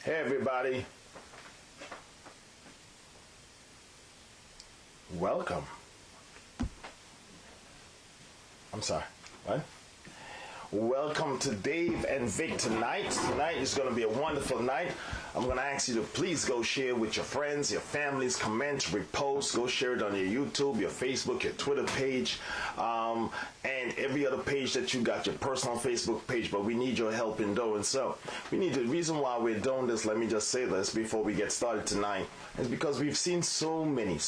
Hey everybody, welcome. I'm sorry, what? Welcome to Dave and Vic tonight. Tonight is going to be a wonderful night. I'm going to ask you to please go share with your friends, your families, comment, repost, go share it on your YouTube, your Facebook, your Twitter page, and every other page that you got, your personal Facebook page, but we need your help in doing so. The reason why we're doing this, let me just say this before we get started tonight, is because we've seen so many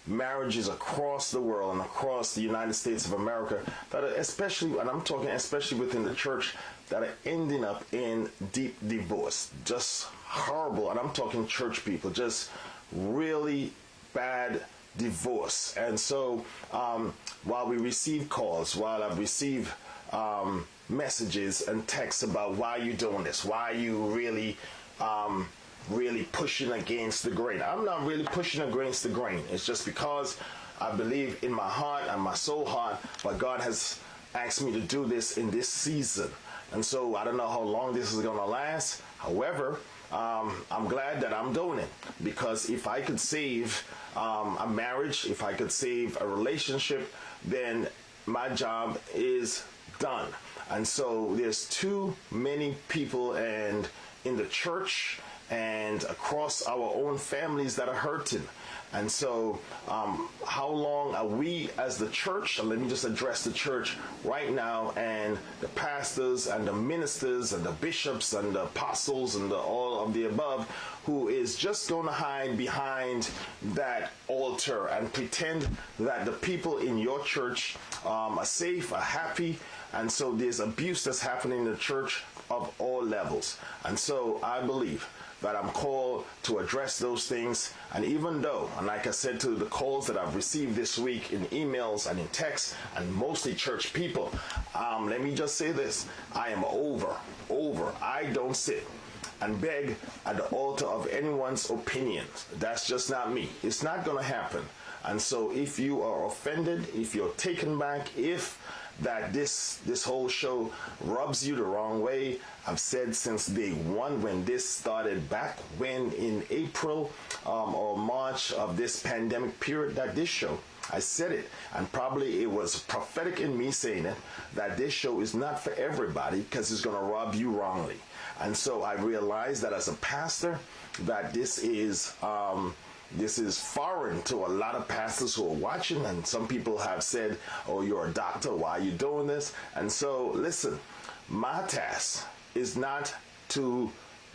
marriages across the world and across the United States of America that are especially, and I'm talking especially within the church, that are ending up in deep divorce. Just horrible, and I'm talking church people, just really bad divorce. And so while we receive calls, while I've received messages and texts about why you doing this, why you really pushing against the grain. I'm not really pushing against the grain. It's just because I believe in my heart and my soul heart, but God has asked me to do this in this season. And so I don't know how long this is going to last. However, I'm glad that I'm doing it, because if I could save a marriage, if I could save a relationship, then my job is done. And so there's too many people and in the church and across our own families that are hurting. And so how long are we as the church, and let me just address the church right now, and the pastors and the ministers and the bishops and the apostles and all of the above, who is just going to hide behind that altar and pretend that the people in your church are safe, are happy. And so there's abuse that's happening in the church of all levels. And so I believe that I'm called to address those things. And even though, and like I said to the calls that I've received this week in emails and in texts, and mostly church people, let me just say this: I am over. I don't sit and beg at the altar of anyone's opinions. That's just not me. It's not going to happen. And so if you are offended, if you're taken back, if that this whole show rubs you the wrong way, I've said since day one when this started, back when in April or March of this pandemic period, that this show, I said it, and probably it was prophetic in me saying it, that this show is not for everybody because it's going to rub you wrongly. And so I realized that as a pastor, that this is foreign to a lot of pastors who are watching, and some people have said, oh, you're a doctor, why are you doing this? And so, listen, my task is not to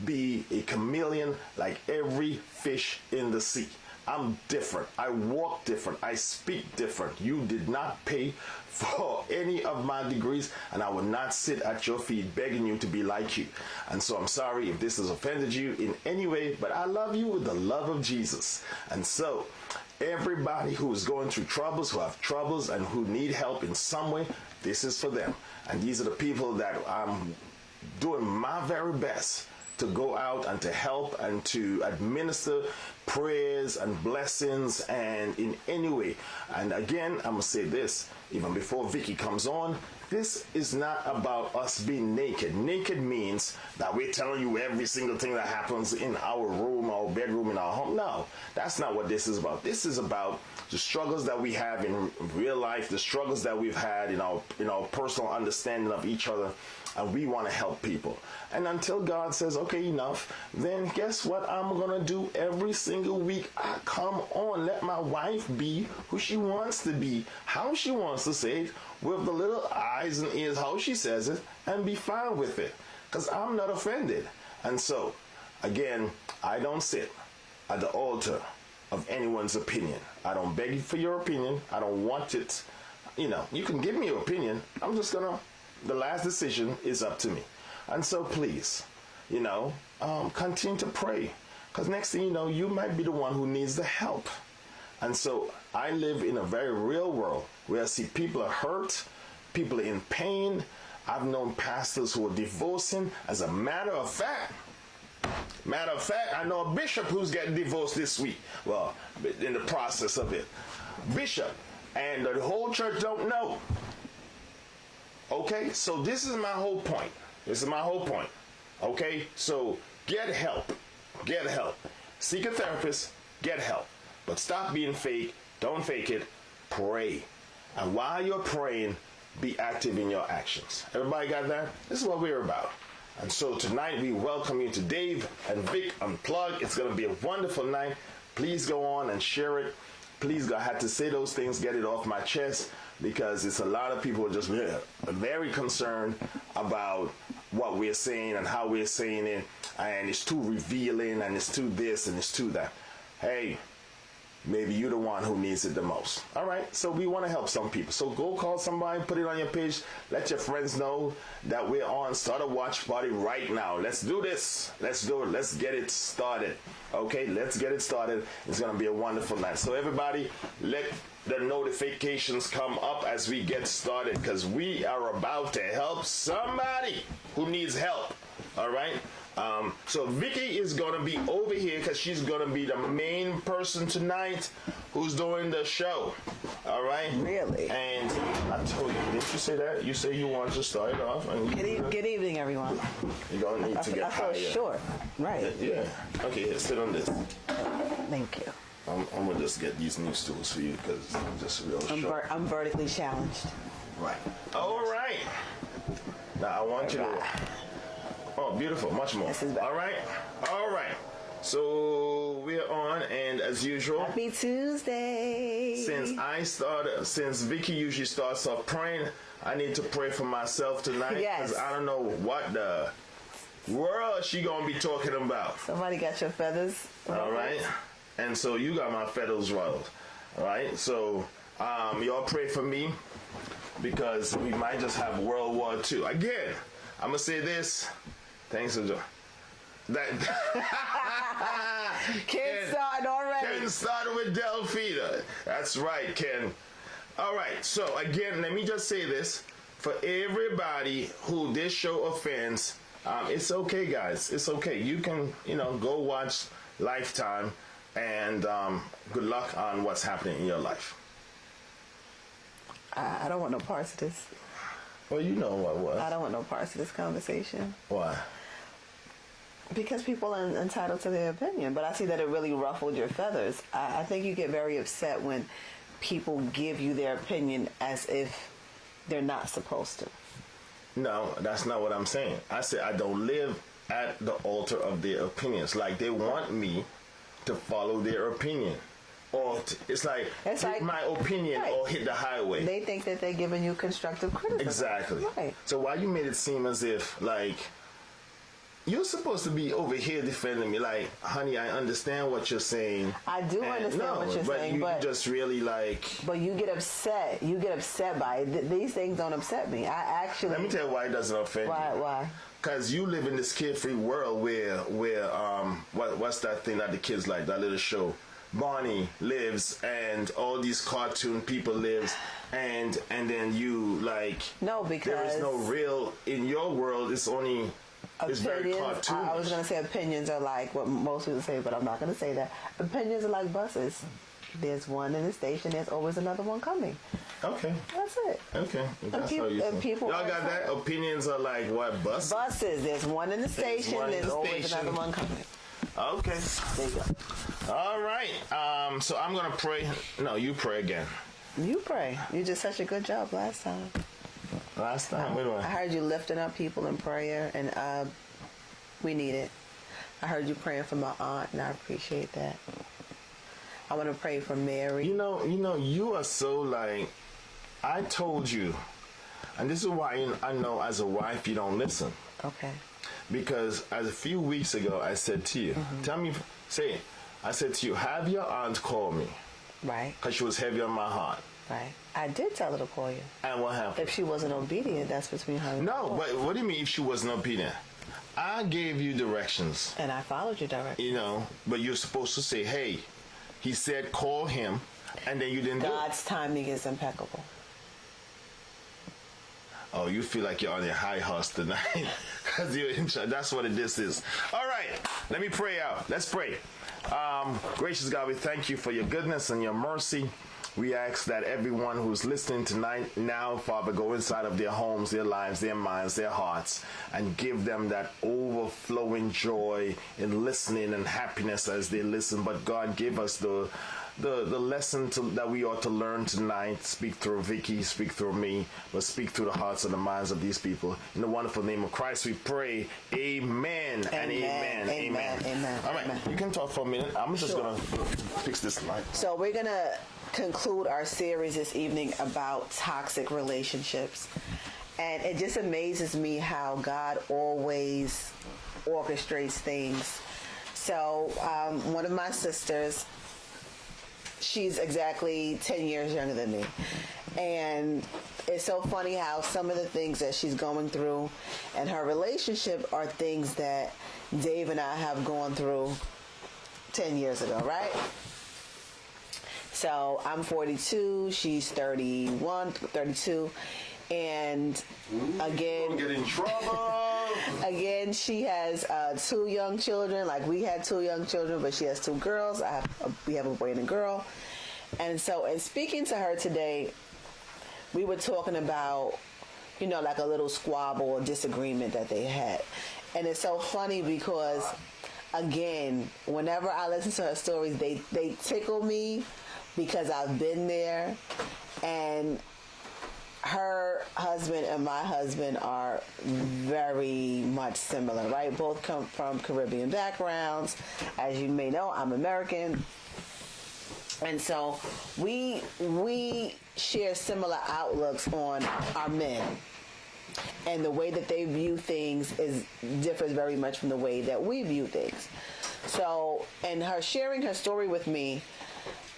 be a chameleon like every fish in the sea. I'm different. I walk different. I speak different. You did not pay for any of my degrees, and I will not sit at your feet begging you to be like you. And so I'm sorry if this has offended you in any way, but I love you with the love of Jesus. And so everybody who is going through troubles, who have troubles, and who need help in some way, this is for them. And these are the people that I'm doing my very best to go out and to help and to administer prayers and blessings and in any way. And again, I'm going to say this, even before Vicky comes on, this is not about us being naked. Naked means that we're telling you every single thing that happens in our room, our bedroom, in our home. No, that's not what this is about. This is about the struggles that we have in real life, the struggles that we've had in our personal understanding of each other, and we want to help people. And until God says, okay, enough, then guess what I'm going to do every single week? I come on, let my wife be who she wants to be, how she wants to say it, with the little eyes and ears, how she says it, and be fine with it, because I'm not offended. And so, again, I don't sit at the altar of anyone's opinion. I don't beg you for your opinion. I don't want it. You can give me your opinion. I'm just the last decision is up to me. And so please, continue to pray, because next thing you know, you might be the one who needs the help. And so I live in a very real world where I see people are hurt, people are in pain. I've known pastors who are divorcing. As a matter of fact, I know a bishop who's getting divorced this week. Well, in the process of it. Bishop. And the whole church don't know. Okay, so this is my whole point. This is my whole point. Okay? So get help. Get help. Seek a therapist. Get help. But stop being fake. Don't fake it. Pray. And while you're praying, be active in your actions. Everybody got that? This is what we're about. And so tonight we welcome you to Dave and Vic Unplugged. It's going to be a wonderful night. Please go on and share it. Please, I had to say those things, get it off my chest, because it's a lot of people just very concerned about what we're saying and how we're saying it, and it's too revealing, and it's too this, and it's too that. Hey, maybe you're the one who needs it the most. All right, so we want to help some people. So go call somebody, put it on your page, let your friends know that we're on. Start a watch party right now. Let's do this. Let's do it. Let's get it started. Okay, let's get it started. It's going to be a wonderful night. So everybody, let the notifications come up as we get started, because we are about to help somebody who needs help. All right. So Vicky is going to be over here because she's going to be the main person tonight who's doing the show. All right? Really? And I told you, didn't you say that? You say you wanted to start it off. And Good evening, everyone. You're going to need to get higher. Sure. Right. Yeah. Okay, here, sit on this. Thank you. I'm going to just get these new stools for you because I'm just real short. I'm vertically challenged. Right. All right. Now, I want you to... Oh, beautiful. Much more. All right. All right. So we're on, and as usual, Happy Tuesday. Since Vicky usually starts off praying, I need to pray for myself tonight. Yes. Because I don't know what the world she going to be talking about. Somebody got your feathers. All right. And so you got my feathers ruffled. All right. So y'all pray for me, because we might just have World War II. Again, I'm going to say this. Thanks for joining. Ken started already. Ken started with Delphina. That's right, Ken. All right, so again, let me just say this. For everybody who this show offends, it's okay, guys. It's okay. You can, go watch Lifetime, and good luck on what's happening in your life. I don't want no parts of this. Well, you know what was. I don't want no parts of this conversation. Why? Because people are entitled to their opinion, but I see that it really ruffled your feathers. I think you get very upset when people give you their opinion as if they're not supposed to. No, that's not what I'm saying. I said I don't live at the altar of their opinions. Like, they want me to follow their opinion. Or it's like my opinion, right, or hit the highway. They think that they're giving you constructive criticism. Exactly. Right. So why you made it seem as if, like, you're supposed to be over here defending me, like, honey, I understand what you're saying. I do understand what you're saying, but you just really like. But you get upset. You get upset by it. These things don't upset me. I actually. Let me tell you why it doesn't offend you. Why? Because you live in this kid-free world where what's that thing that the kids like, that little show? Barney lives, and all these cartoon people lives, and then you like. No, because there is no real in your world. It's only. It's very cartoonish. I was going to say opinions are like what most people say, but I'm not going to say that. Opinions are like buses. There's one in the station. There's always another one coming. Okay. That's it. Okay. That's how you say. Y'all got that? Opinions are like what? Buses? Buses. There's one in the station. There's always another one coming. Okay. There you go. All right. So I'm going to pray. No, you pray again. You pray. You did such a good job last time. Last time? I heard you lifting up people in prayer, and we need it. I heard you praying for my aunt, and I appreciate that. I want to pray for Mary. You know, you are so like, I told you, and this is why I know as a wife you don't listen. Okay. Because as a few weeks ago I said to you, I said to you, have your aunt call me. Right. Because she was heavy on my heart. Right. I did tell her to call you. And what happened? If she wasn't obedient, that's between her and No, but what do you mean if she wasn't obedient? I gave you directions. And I followed your directions. But you're supposed to say, hey, he said call him, and then you didn't do it. God's timing is impeccable. Oh, you feel like you're on your high horse tonight because you're in charge. That's what this is. All right, let me pray out. Let's pray. Gracious God, we thank you for your goodness and your mercy. We ask that everyone who's listening tonight now, Father, go inside of their homes, their lives, their minds, their hearts, and give them that overflowing joy in listening and happiness as they listen. But God, give us the lesson that we ought to learn tonight. Speak through Vicky, speak through me, but speak through the hearts and the minds of these people. In the wonderful name of Christ, we pray. Amen and amen. Amen. Amen. All right, Amen. you can talk for a minute. I'm just Sure. going to fix this light. So we're going to conclude our series this evening about toxic relationships. And it just amazes me how God always orchestrates things. So one of my sisters, she's exactly 10 years younger than me. And it's so funny how some of the things that she's going through and her relationship are things that Dave and I have gone through 10 years ago, right? So I'm 42, she's 31, 32. And again, Don't get in trouble. Again, she has 2 young children. Like we had 2 young children, but she has 2 girls. We have a boy and a girl. And so, in speaking to her today, we were talking about, like a little squabble or disagreement that they had. And it's so funny because, again, whenever I listen to her stories, they tickle me because I've been there. And her husband and my husband are very much similar, right? Both come from Caribbean backgrounds. As you may know, I'm American. And so we share similar outlooks on our men. And the way that they view things differs very much from the way that we view things. So, and her sharing her story with me,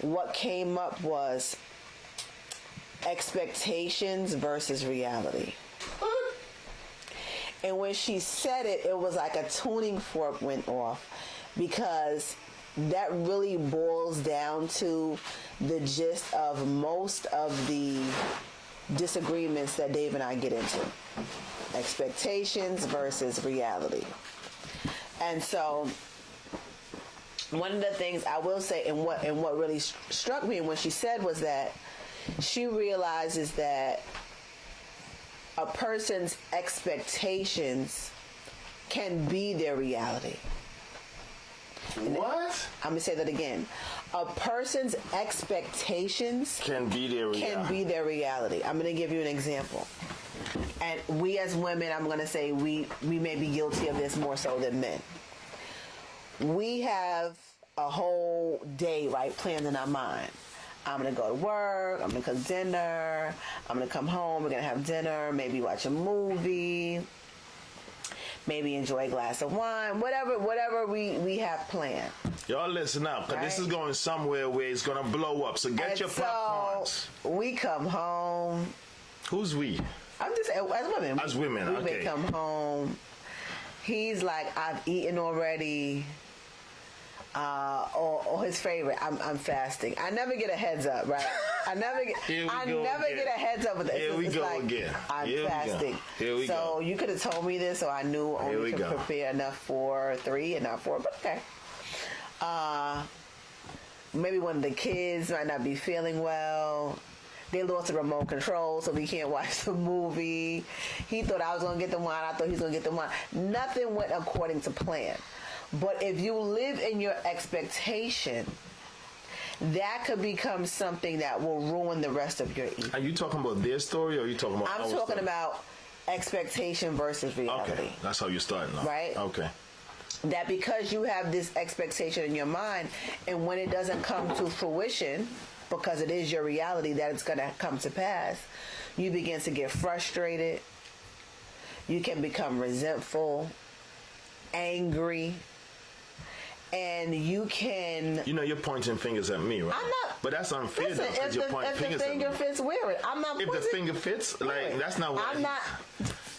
what came up was expectations versus reality. And when she said it, it was like a tuning fork went off, because that really boils down to the gist of most of the disagreements that Dave and I get into. Expectations versus reality. And so one of the things I will say, and what really struck me when she said, was that she realizes that a person's expectations can be their reality. What? I'm going to say that again. A person's expectations Can be their reality. I'm going to give you an example. And we as women, I'm going to say we may be guilty of this more so than men. We have a whole day, right, planned in our mind. I'm going to go to work, I'm going to cook dinner, I'm going to come home, we're going to have dinner, maybe watch a movie, maybe enjoy a glass of wine, whatever we have planned. Y'all listen up, because this is going somewhere where it's going to blow up, so get your popcorns. We come home. Who's we? I'm just, as women. As women, we okay. We come home. He's like, I've eaten already. Or his favorite, I'm fasting. I never get a heads up, right? I never get a heads up with this. Here we go again. I'm fasting. Here we go. So you could have told me this, so I knew only to prepare enough for 3 and not 4. But okay. Maybe one of the kids might not be feeling well. They lost the remote control, so we can't watch the movie. He thought I was going to get the wine. I thought he was going to get the wine. Nothing went according to plan. But if you live in your expectation, that could become something that will ruin the rest of your evening. Are you talking about their story, or are you talking about I'm our talking story? about expectation versus reality. Okay, that's how you're starting off. Right? Okay. That because you have this expectation in your mind, and when it doesn't come to fruition, because it is your reality that it's going to come to pass, you begin to get frustrated. You can become resentful, angry. And you can... you're pointing fingers at me, right? I'm not... But that's unfair, though, because you're pointing fingers at me. If the finger fits, wear it. I'm not... If the finger fits, that's not what... I'm not...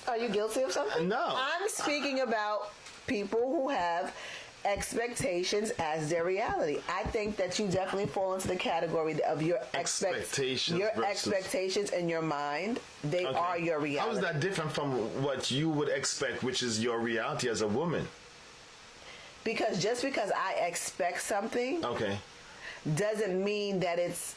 Are you guilty of something? No. I'm speaking about people who have expectations as their reality. I think that you definitely fall into the category of your expectations. Your expectations in your mind, they are your reality. How is that different from what you would expect, which is your reality as a woman? Because just because I expect something, doesn't mean that it's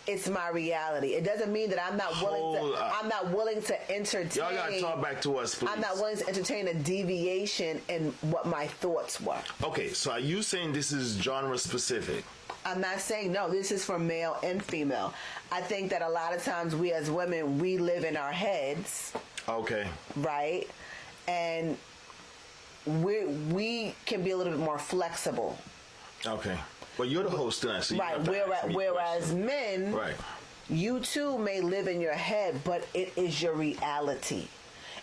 it's my reality. It doesn't mean that I'm not willing to entertain. Y'all gotta talk back to us, please. I'm not willing to entertain a deviation in what my thoughts were. Okay, so are you saying this is genre specific? I'm not saying no. This is for male and female. I think that a lot of times we as women, we live in our heads. Okay. Right? And we can be a little bit more flexible. Okay. Well, you're the host tonight, so you right. have to ask me Whereas questions. men, right. You too may live in your head, but it is your reality.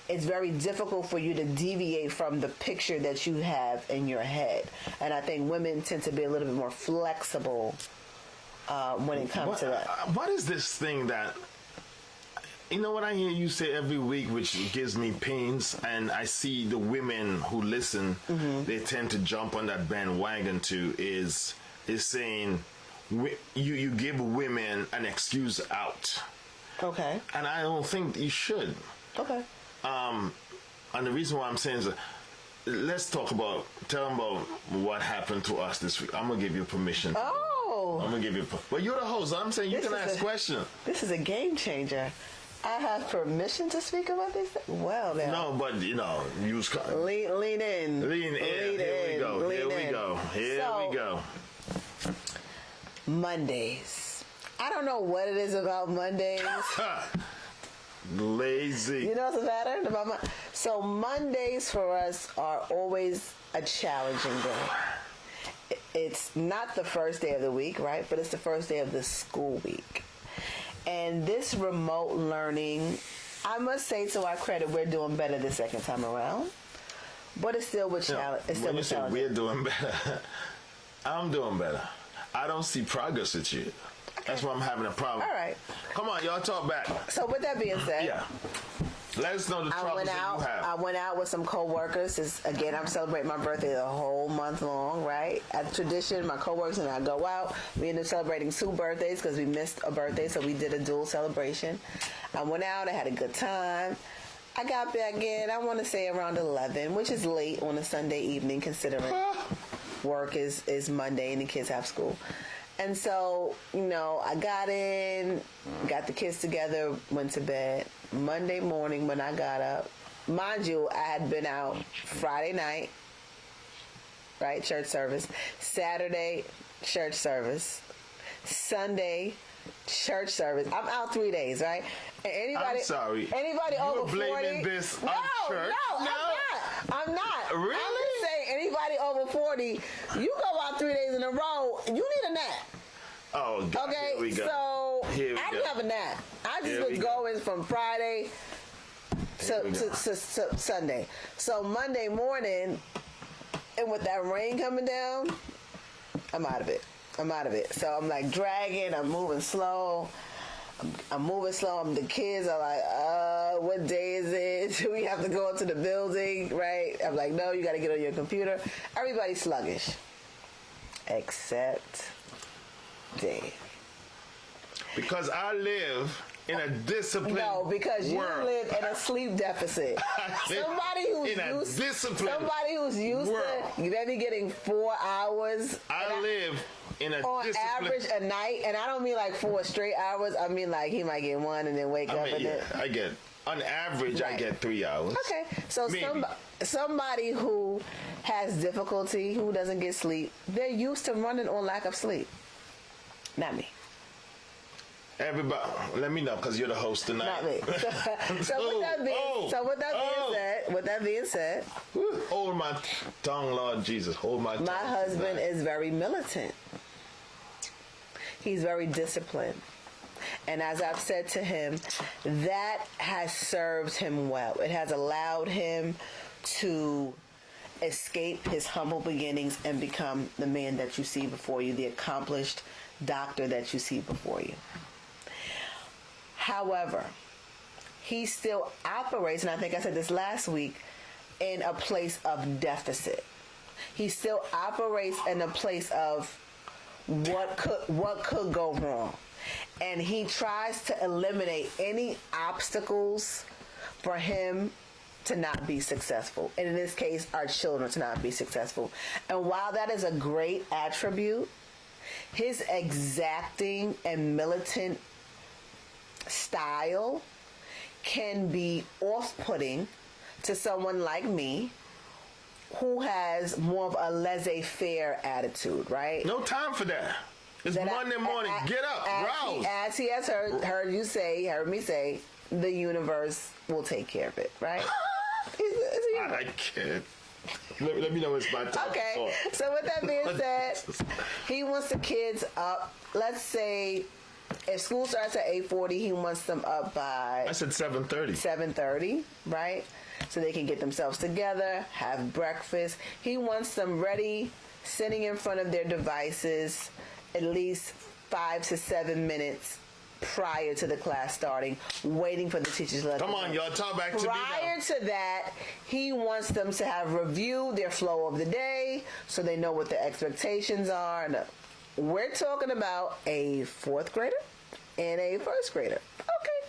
It's very difficult for you to deviate from the picture that you have in your head. And I think women tend to be a little bit more flexible when it comes to that. What is this thing that, you know what I hear you say every week, which gives me pains, and I see the women who listen, they tend to jump on that bandwagon too, is saying you give women an excuse out. Okay. And I don't think you should. Okay. And the reason why I'm saying is, tell them about what happened to us this week. I'm going to give you permission. Oh. I'm going to give you, but you're the host. I'm saying you can ask questions. This is a game changer. I have permission to speak about this? Well, now. No, but, use... Lean in. Lean in. Here we go. Here we go. Mondays. I don't know what it is about Mondays. Lazy. You know what's the matter about So Mondays for us are always a challenging day. It's not the first day of the week, right? But it's the first day of the school week. And this remote learning, I must say to our credit, we're doing better the second time around. But it's still a challenge. When you say we're doing better, I'm doing better. I don't see progress with you. That's why I'm having a problem. All right. Come on, y'all talk back. So with that being said, yeah. Let us know the troubles that you have. I went out with some co-workers. Again, I'm celebrating my birthday the whole month long, right? As tradition, my co-workers and I go out. We ended up celebrating 2 birthdays because we missed a birthday, so we did a dual celebration. I went out. I had a good time. I got back in, I want to say around 11, which is late on a Sunday evening considering work is Monday and the kids have school. And so, I got in, got the kids together, went to bed. Monday morning when I got up, mind you, I had been out Friday night, right, church service. Saturday, church service. Sunday, church service. I'm out 3 days, right? And I'm sorry. Anybody You're over 40? blaming this on church? No, I'm not. Really? I'm just saying anybody over 40, you go out 3 days in a row, you need a nap. Oh, God. Okay, Here we go. so I didn't have a nap. I just was going from Friday to Sunday. So Monday morning, and with that rain coming down, I'm out of it. So I'm like dragging, I'm moving slow. The kids are like, what day is it? Do we have to go into the building, right? I'm like, no, you got to get on your computer. Everybody's sluggish. Except Dave. Because I live in a disciplined No, because you world. live in a sleep deficit. Somebody who's used to maybe getting 4 hours. I live in a on average a night, and I don't mean like 4 straight hours. I mean like he might get 1 and then wake up. I get on average I get 3 hours. Okay, so somebody who has difficulty, who doesn't get sleep, they're used to running on lack of sleep. Not me. Everybody, let me know because you're the host tonight. Not me. With that being said, hold my tongue, Lord Jesus. Hold my tongue. My husband is very militant. He's very disciplined. And as I've said to him, that has served him well. It has allowed him to escape his humble beginnings and become the man that you see before you, the accomplished doctor that you see before you. However, he still operates, and I think I said this last week, in a place of deficit. He still operates in a place of what could go wrong. And he tries to eliminate any obstacles for him to not be successful. And in this case, our children to not be successful. And while that is a great attribute, his exacting and militant style can be off-putting to someone like me who has more of a laissez-faire attitude, right? No time for that. It's Monday morning. Get up, rouse. As he has heard me say, the universe will take care of it, right? I can't. Let me know it's my time. Okay. So with that being said, he wants the kids up. Let's say if school starts at 8:40, he wants them up by... I said 7:30. 7:30, right? So they can get themselves together, have breakfast. He wants them ready, sitting in front of their devices at least 5 to 7 minutes prior to the class starting, waiting for the teachers to let them know. Come on, y'all, talk back to me now. Prior to that, he wants them to have reviewed their flow of the day so they know what the expectations are. And we're talking about a 4th grader and a 1st grader. Okay.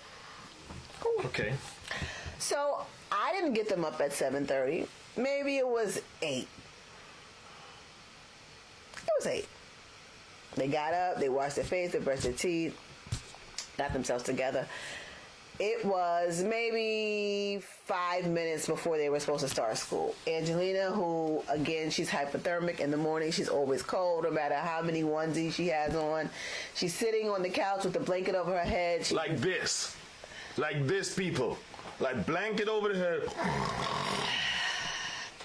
Cool. Okay. So I didn't get them up at 7:30. Maybe it was 8. It was 8. They got up, they washed their face, they brushed their teeth, got themselves together. It was maybe 5 minutes before they were supposed to start school. Angelina, who, again, she's hypothermic in the morning. She's always cold, no matter how many onesies she has on. She's sitting on the couch with the blanket over her head. Like this, people. Like blanket over the head.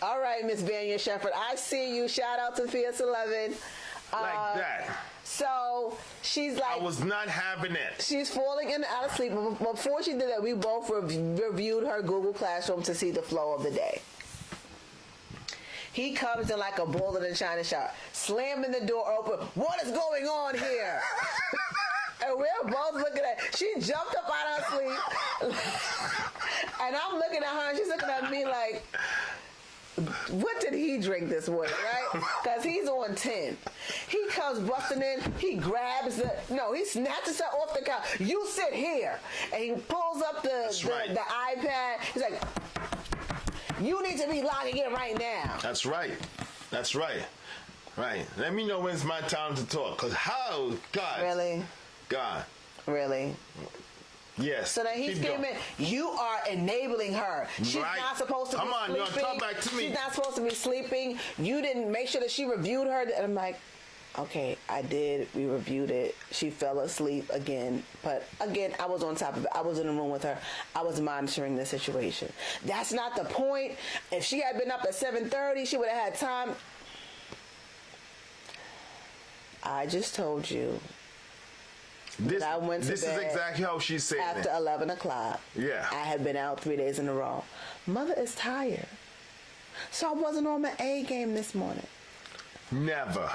All right, Miss Vanya Shepherd, I see you. Shout out to PS11. Like that. So she's like... I was not having it. She's falling in and out of sleep. Before she did that, we both reviewed her Google Classroom to see the flow of the day. He comes in like a bull in a china shop, slamming the door open. What is going on here? And we're both looking at... She jumped up out of her sleep. And I'm looking at her, and she's looking at me like... What did he drink this morning, right? Because he's on 10. He comes busting in. He grabs he snatches her off the couch. You sit here. And he pulls up the iPad. He's like, you need to be logging in right now. That's right. Right. Let me know when it's my time to talk. Because God. Really? God. Really? Yes. So then he's screaming, you are enabling her. She's not supposed to be sleeping. Come on, y'all, talk back to me. She's not supposed to be sleeping. You didn't make sure that she reviewed her. And I'm like, okay, I did. We reviewed it. She fell asleep again. But again, I was on top of it. I was in the room with her. I was monitoring the situation. That's not the point. If she had been up at 7:30, she would have had time. I just told you. I went to this bed is exactly how she said after 11 o'clock. Yeah. I had been out 3 days in a row. Mother is tired. So I wasn't on my A game this morning. Never.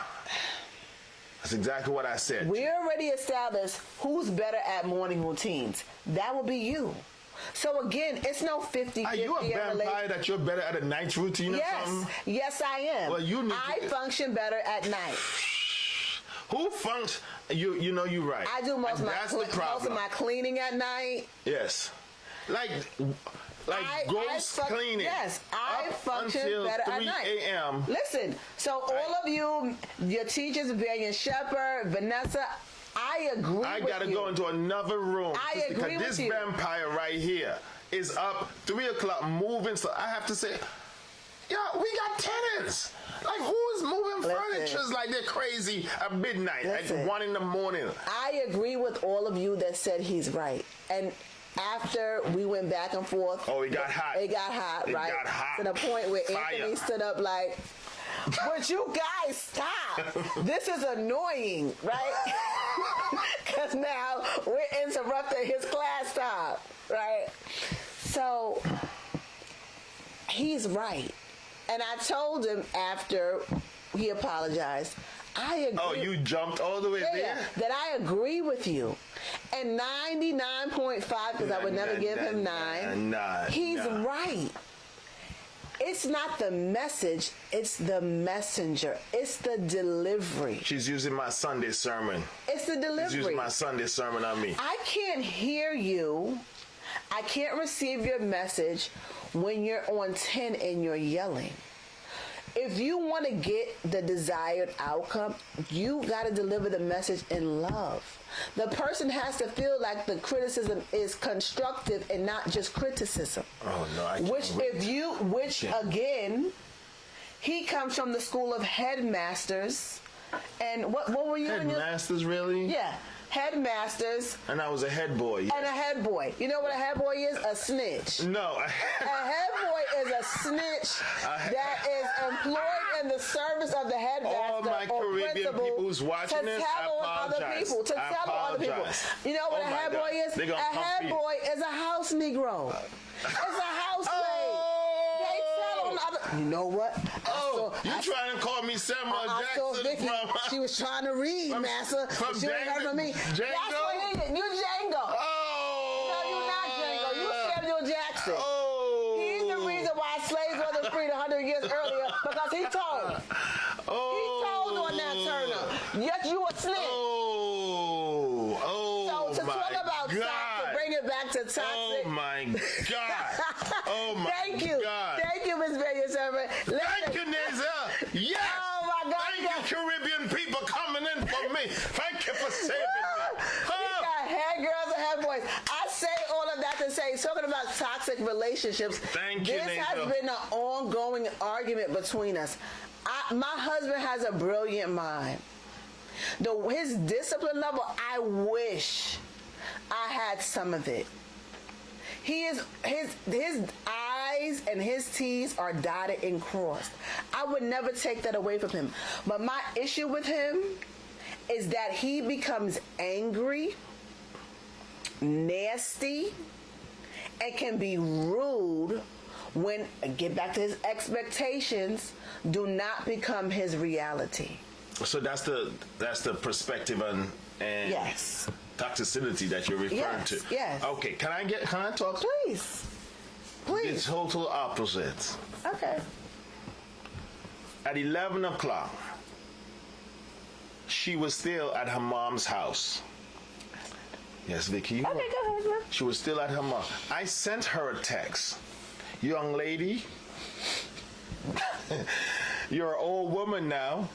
That's exactly what I said. We already established who's better at morning routines. That will be you. So again, it's no 50-50. Are you a vampire that you're better at a night routine or something? Yes, I am. Well, I function better at night. Who functions? You know you're right. I do most of my cleaning at night. Yes. Like ghost cleaning. Yes, I function better at night. 3 a.m. Listen, so all of you, your teachers, Vanya Shepherd, Vanessa, I agree with you. I gotta go into another room. I agree with you. This vampire right here is up 3 o'clock moving, so I have to say, yeah, we got tenants. Like, who is moving furniture like they're crazy at midnight, at 1 in the morning? I agree with all of you that said he's right. And after we went back and forth. Oh, it got hot. It got hot, right? It got hot. To the point where Fire. Anthony stood up like, would you guys stop? This is annoying, right? Because now we're interrupting his class time, right? So, he's right. And I told him after he apologized, I agree. Oh, you jumped all the way there? That I agree with you. And 99.5, because I would never give him 9. He's right. It's not the message, it's the messenger. It's the delivery. She's using my Sunday sermon. It's the delivery. She's using my Sunday sermon on me. I can't hear you. I can't receive your message when you're on 10 and you're yelling. if you want to get the desired outcome, you got to deliver the message in love. The person has to feel like the criticism is constructive and not just criticism. Oh no, I can't. Which again, he comes from the school of headmasters. And what were you? Headmasters, really? Yeah. Headmasters. And I was a head boy. Yeah. And a head boy. You know what a head boy is? A snitch. No. A head boy is a snitch that is employed in the service of the headmaster all my or Caribbean principal people who's watching this, I apologize. To tell on other people. You know what a head boy is? A head boy is a house Negro. It's a house slave. They tell on other. You know what? You trying to call me Samuel Jackson Vicky, from... she was trying to read, Massa. From she ain't heard from me. Django? That's what he is. You Django. Oh! No, you're not Django. You Samuel Jackson. Oh! He's the reason why slaves wasn't freed 100 years earlier, because he told. Oh! He told on that Turner. Yes, you a snitch. Oh! Oh! So to talk about toxic, bring it back to toxic. Oh my God! Oh my Thank you. God! Thank you, Miss Bayer Servant. Thank you, Neza. Yes. Oh my God. Thank you, Caribbean people coming in for me. Thank you for saving me. We got head girls and head boys. I say all of that to say, talking about toxic relationships. Thank you, This Neza. has been an ongoing argument between us. My husband has a brilliant mind. His discipline level, I wish I had some of it. His I's and his T's are dotted and crossed. I would never take that away from him. But my issue with him is that he becomes angry, nasty, and can be rude when, get back to his expectations, do not become his reality. So that's the perspective and yes. Toxicity that you're referring to. Yes. Okay. Can I talk? Please. It's total opposites. Okay. At 11 o'clock, she was still at her mom's house. Yes, Vicky. Okay, go ahead, man. She was still at her mom. I sent her a text. Young lady, you're an old woman now.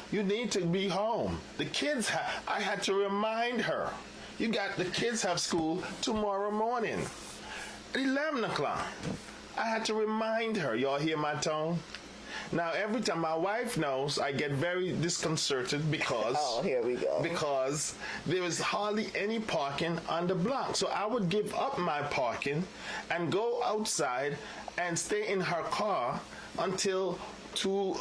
You need to be home. The kids, I had to remind her. The kids have school tomorrow morning. At 11 o'clock. I had to remind her. Y'all hear my tone? Now, every time my wife knows, I get very disconcerted because... Oh, here we go. Because there was hardly any parking on the block. So I would give up my parking and go outside and stay in her car until 2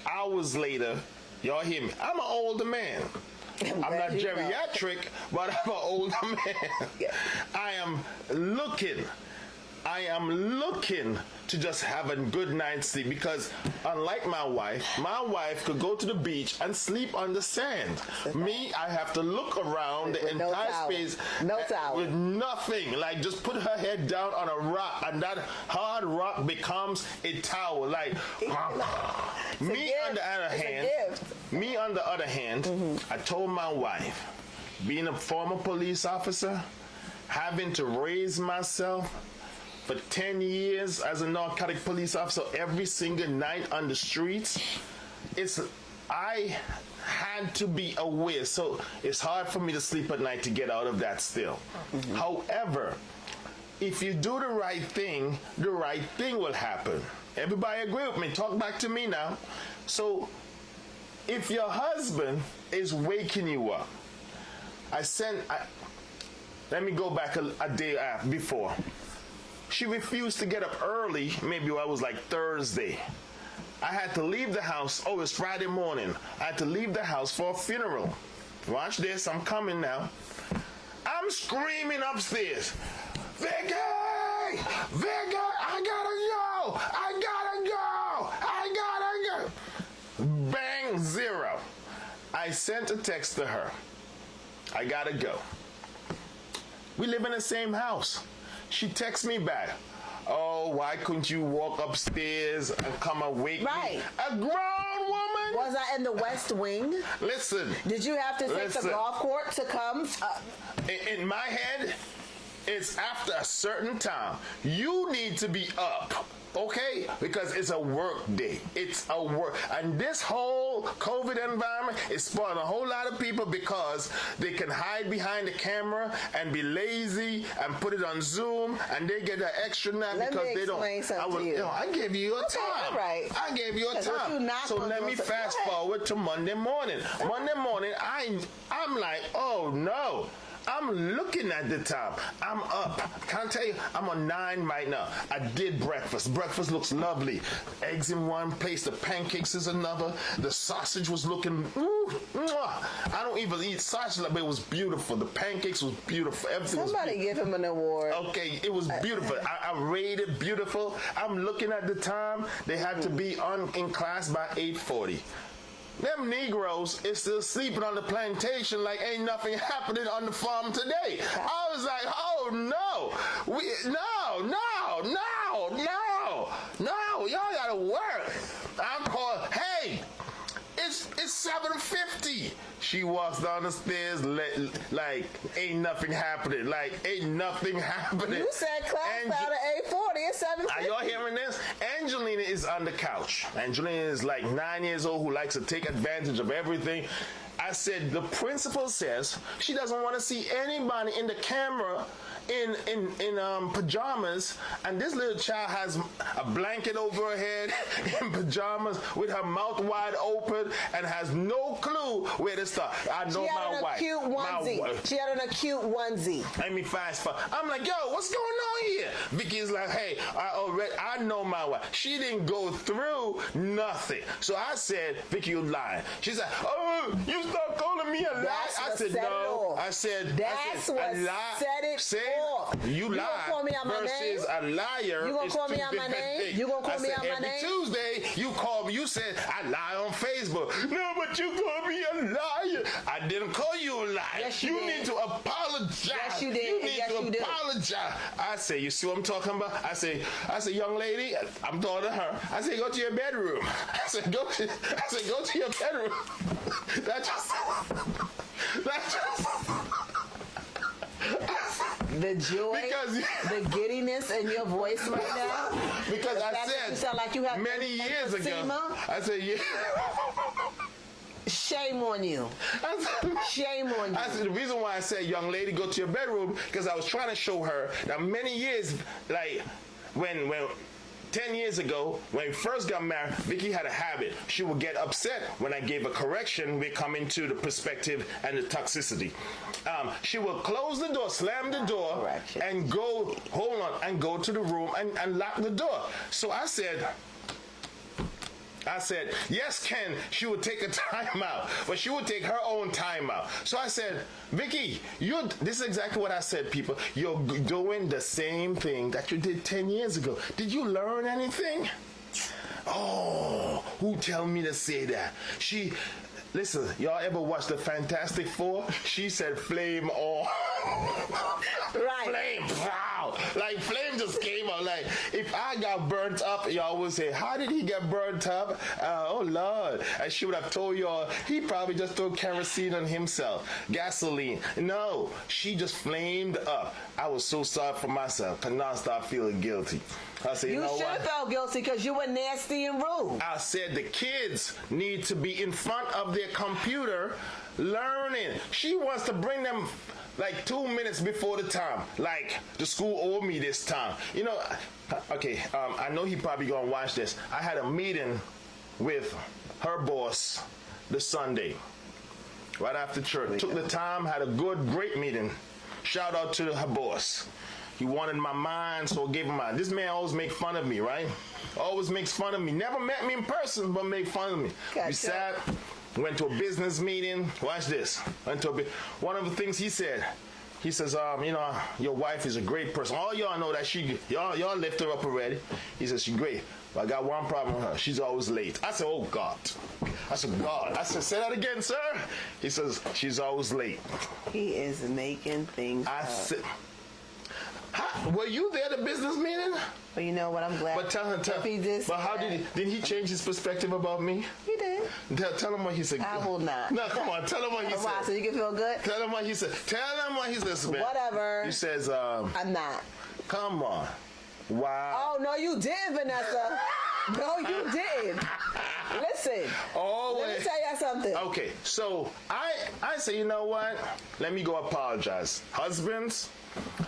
hours later. Y'all hear me? I'm an older man. I'm not geriatric, but I'm an older man. Yeah. I am looking to just have a good night's sleep because unlike my wife could go to the beach and sleep on the sand. Me, I have to look around the entire space with nothing. Like just put her head down on a rock and that hard rock becomes a towel. Like me on the other hand, I told my wife, being a former police officer, having to raise myself for 10 years as a narcotic police officer every single night on the streets, I had to be aware. So it's hard for me to sleep at night to get out of that still. However, if you do the right thing will happen. Everybody agree with me? Talk back to me now. So if your husband is waking you up, let me go back a day before. She refused to get up early. Maybe I was like Thursday. I had to leave the house. Oh, it's Friday morning. I had to leave the house for a funeral. Watch this. I'm coming now. I'm screaming upstairs. Vicky! Vicky! I gotta go! Bang, 0. I sent a text to her. I gotta go. We live in the same house. She texts me back. Oh, why couldn't you walk upstairs and come and wake me? A grown woman? Was I in the West Wing? Listen. Did you have to take the golf court to come? In my head, it's after a certain time. You need to be up. Okay? Because it's a work day. It's a work. And this whole COVID environment is spoiling a whole lot of people because they can hide behind the camera and be lazy and put it on Zoom and they get an extra nap because they don't. I gave you a time. All right. I gave you a time. So let me fast forward to Monday morning. Monday morning, I'm like, oh no. I'm looking at the time. I'm up. Can I tell you, I'm on 9 right now. I did breakfast. Breakfast looks lovely. Eggs in one place. The pancakes is another. The sausage was looking, mwah. I don't even eat sausage, but it was beautiful. The pancakes was beautiful. Everything Somebody give him an award. Okay, it was beautiful. I rated beautiful. I'm looking at the time. They had to be in class by 8:40. Them Negroes is still sleeping on the plantation like ain't nothing happening on the farm today. I was like, oh no, no, y'all gotta work. I'm called, hey, it's 7:50. She walks down the stairs like ain't nothing happening. Like ain't nothing happening. You said class out at 8:40. It's 7:50. Are y'all hearing this? Angelina is on the couch. Angelina is like 9 years old who likes to take advantage of everything. I said the principal says she doesn't want to see anybody in the camera in pajamas, and this little child has a blanket over her head in pajamas with her mouth wide open and has no clue where to start. I know my wife. She had on a cute onesie. Let me fast forward. I'm like, yo, what's going on here? Vicky's like, hey, I know my wife. She didn't go through nothing. So I said, Vicky, you lying. She said, oh, you start calling me a lie. I said, no. I said, that's what a lie. Set it off. You lie call me out my versus name? A liar. You gonna call me out my name? You gonna call me out my name? Every Tuesday, you called me. You said, I lie on Facebook. No, but you called me a liar. I didn't call you a liar. Yes, you did. need to apologize. Yes, you did. You need yes, to you apologize. I say, you see what I'm talking about? I say, young lady, I'm talking to her. I say, go to your bedroom. I said, go to your bedroom. That's the joy, the giddiness in your voice right now. Because I said, you sound like you have many years ago. I said, yeah. Shame on you. Shame on you. I said, the reason why I said, young lady, go to your bedroom, because I was trying to show her that many years, like when 10 years ago, when we first got married, Vicky had a habit. She would get upset when I gave a correction. We come into the perspective and the toxicity. She would close the door, slam the door, and go, and go to the room and lock the door. So I said, yes, Ken, she would take a time out, but she would take her own time out. So I said, Vicky, this is exactly what I said, people. You're doing the same thing that you did 10 years ago. Did you learn anything? Oh, who tell me to say that? Listen, y'all ever watch the Fantastic Four? She said flame on. Right. Flame, wow. Like flame just came out. Like if I got burnt up, y'all would say, how did he get burnt up? Oh Lord. And she would have told y'all, he probably just threw kerosene on himself. Gasoline. No, she just flamed up. I was so sorry for myself. And now I start feeling guilty. I said, you know should have felt guilty because you were nasty and rude. I said the kids need to be in front of their computer learning. She wants to bring them like 2 minutes before the time. Like the school owed me this time. You know, okay, I know he probably gonna watch this. I had a meeting with her boss this Sunday, right after church. Took the time, had a great meeting. Shout out to her boss. He wanted my mind, so I gave him mine. This man always make fun of me, right? Always makes fun of me. Never met me in person, but make fun of me. Gotcha. We sat, went to a business meeting. Watch this. One of the things he said, he says, you know, your wife is a great person. All y'all know that y'all lift her up already. He says, she's great. But I got one problem with her. She's always late. I said, oh, God. I said, God. I said, say that again, sir. He says, she's always late. He is making things up. Were you there at the business meeting? But you know what? I'm glad. But tell him. But how did he change his perspective about me? He did. Tell him what he said. I will not. No, come on. Tell him what he said. Why? So you can feel good? Tell him what he said. Tell him what he says, man. Whatever. He says, I'm not. Come on. Wow. Oh, no, you didn't, Vanessa. No, you didn't. Listen. Oh, let me tell you something. Okay, so I say, you know what? Let me go apologize. Husbands,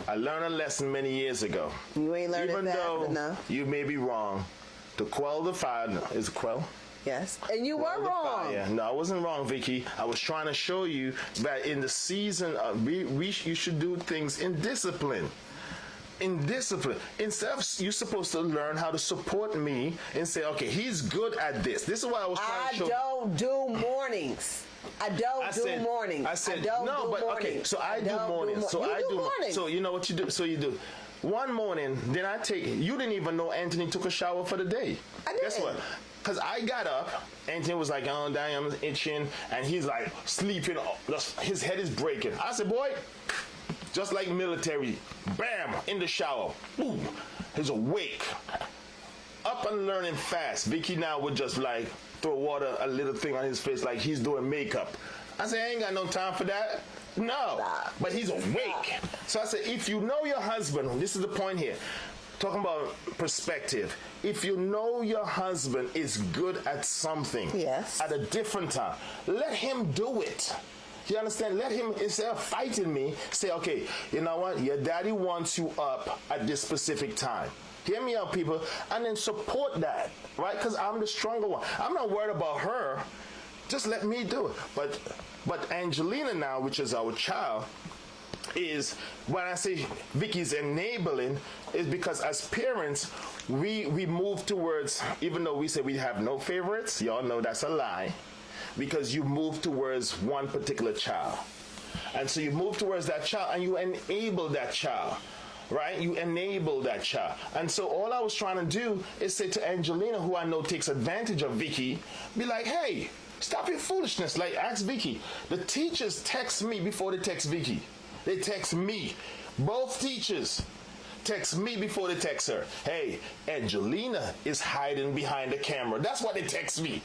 I learned a lesson many years ago. You ain't learned Even it fast though enough. you may be wrong, to quell the fire, is it quell? Yes. And you were wrong. No, I wasn't wrong, Vicky. I was trying to show you that in the season of you should do things in discipline. In discipline. Instead of you're supposed to learn how to support me and say, okay, he's good at this. This is what I was trying to show. I don't do mornings. I do mornings. I said, don't no, do but mornings. okay, so I do mornings. So I do mornings. So you know what you do? So you do. One morning, then I take, you didn't even know Anthony took a shower for the day. I did. Guess what? Because I got up, Anthony was like, oh, damn, I'm itching, and he's like sleeping, his head is breaking. I said, boy, just like military, bam, in the shower, boom, he's awake. Up and learning fast. Vicky now would just like throw water, a little thing on his face like he's doing makeup. I said, I ain't got no time for that. No, but he's awake. So I said, if you know your husband, this is the point here, talking about perspective. If you know your husband is good at something, yes, at a different time, let him do it. You understand? Let him, instead of fighting me, say, okay, you know what? Your daddy wants you up at this specific time. Hear me out, people, and then support that, right? Because I'm the stronger one. I'm not worried about her. Just let me do it. But Angelina now, which is our child, is, when I say Vicky's enabling, is because as parents, we move towards, even though we say we have no favorites, y'all know that's a lie, because you move towards one particular child. And so you move towards that child and you enable that child. Right? You enable that child. And so all I was trying to do is say to Angelina, who I know takes advantage of Vicky, be like, hey, stop your foolishness. Like, ask Vicky. The teachers text me before they text Vicky. They text me. Both teachers text me before they text her. Hey, Angelina is hiding behind the camera. That's why they text me.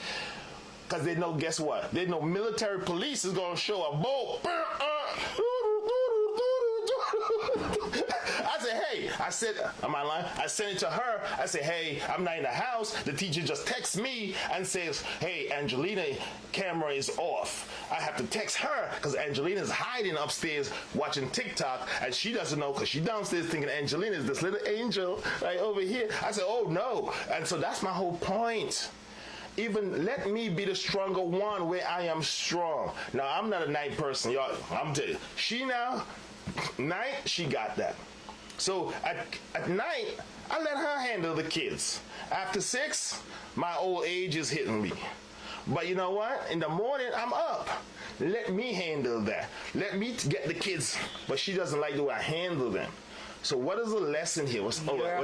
Because they know, guess what? They know military police is going to show up. Boom. I said, am I lying? I sent it to her. I said, hey, I'm not in the house. The teacher just texts me and says, hey, Angelina, camera is off. I have to text her because Angelina's hiding upstairs watching TikTok, and she doesn't know because she's downstairs thinking Angelina is this little angel right over here. I said, oh, no. And so that's my whole point. Even let me be the stronger one where I am strong. Now, I'm not a night person, y'all. I'm telling you. She now, night, she got that. So at night, I let her handle the kids. After 6, my old age is hitting me. But you know what? In the morning, I'm up. Let me handle that. Let me get the kids. But she doesn't like the way I handle them. So what is the lesson here?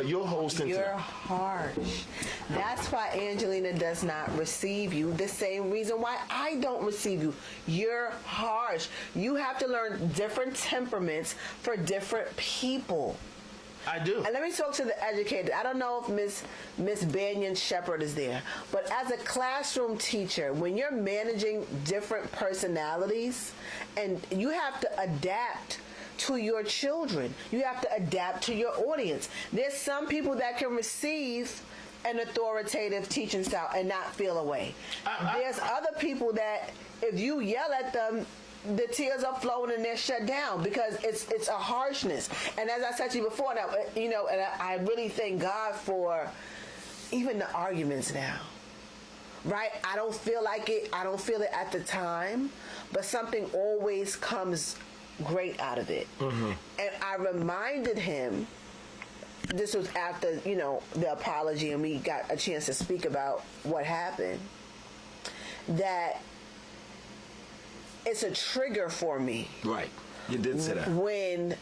You're hosting You're tonight. harsh. That's why Angelina does not receive you. The same reason why I don't receive you. You're harsh. You have to learn different temperaments for different people. I do. And let me talk to the educated. I don't know if Miss Banyan Shepherd is there, but as a classroom teacher, when you're managing different personalities, and you have to adapt to your children, you have to adapt to your audience. There's some people that can receive an authoritative teaching style and not feel away. There's other people that if you yell at them, the tears are flowing and they're shut down because it's a harshness. And as I said to you before, now, you know, and I really thank God for even the arguments now. Right? I don't feel like it. I don't feel it at the time, but something always comes great out of it. Mm-hmm. And I reminded him, this was after, you know, the apology and we got a chance to speak about what happened, that it's a trigger for me. Right. You did say that. When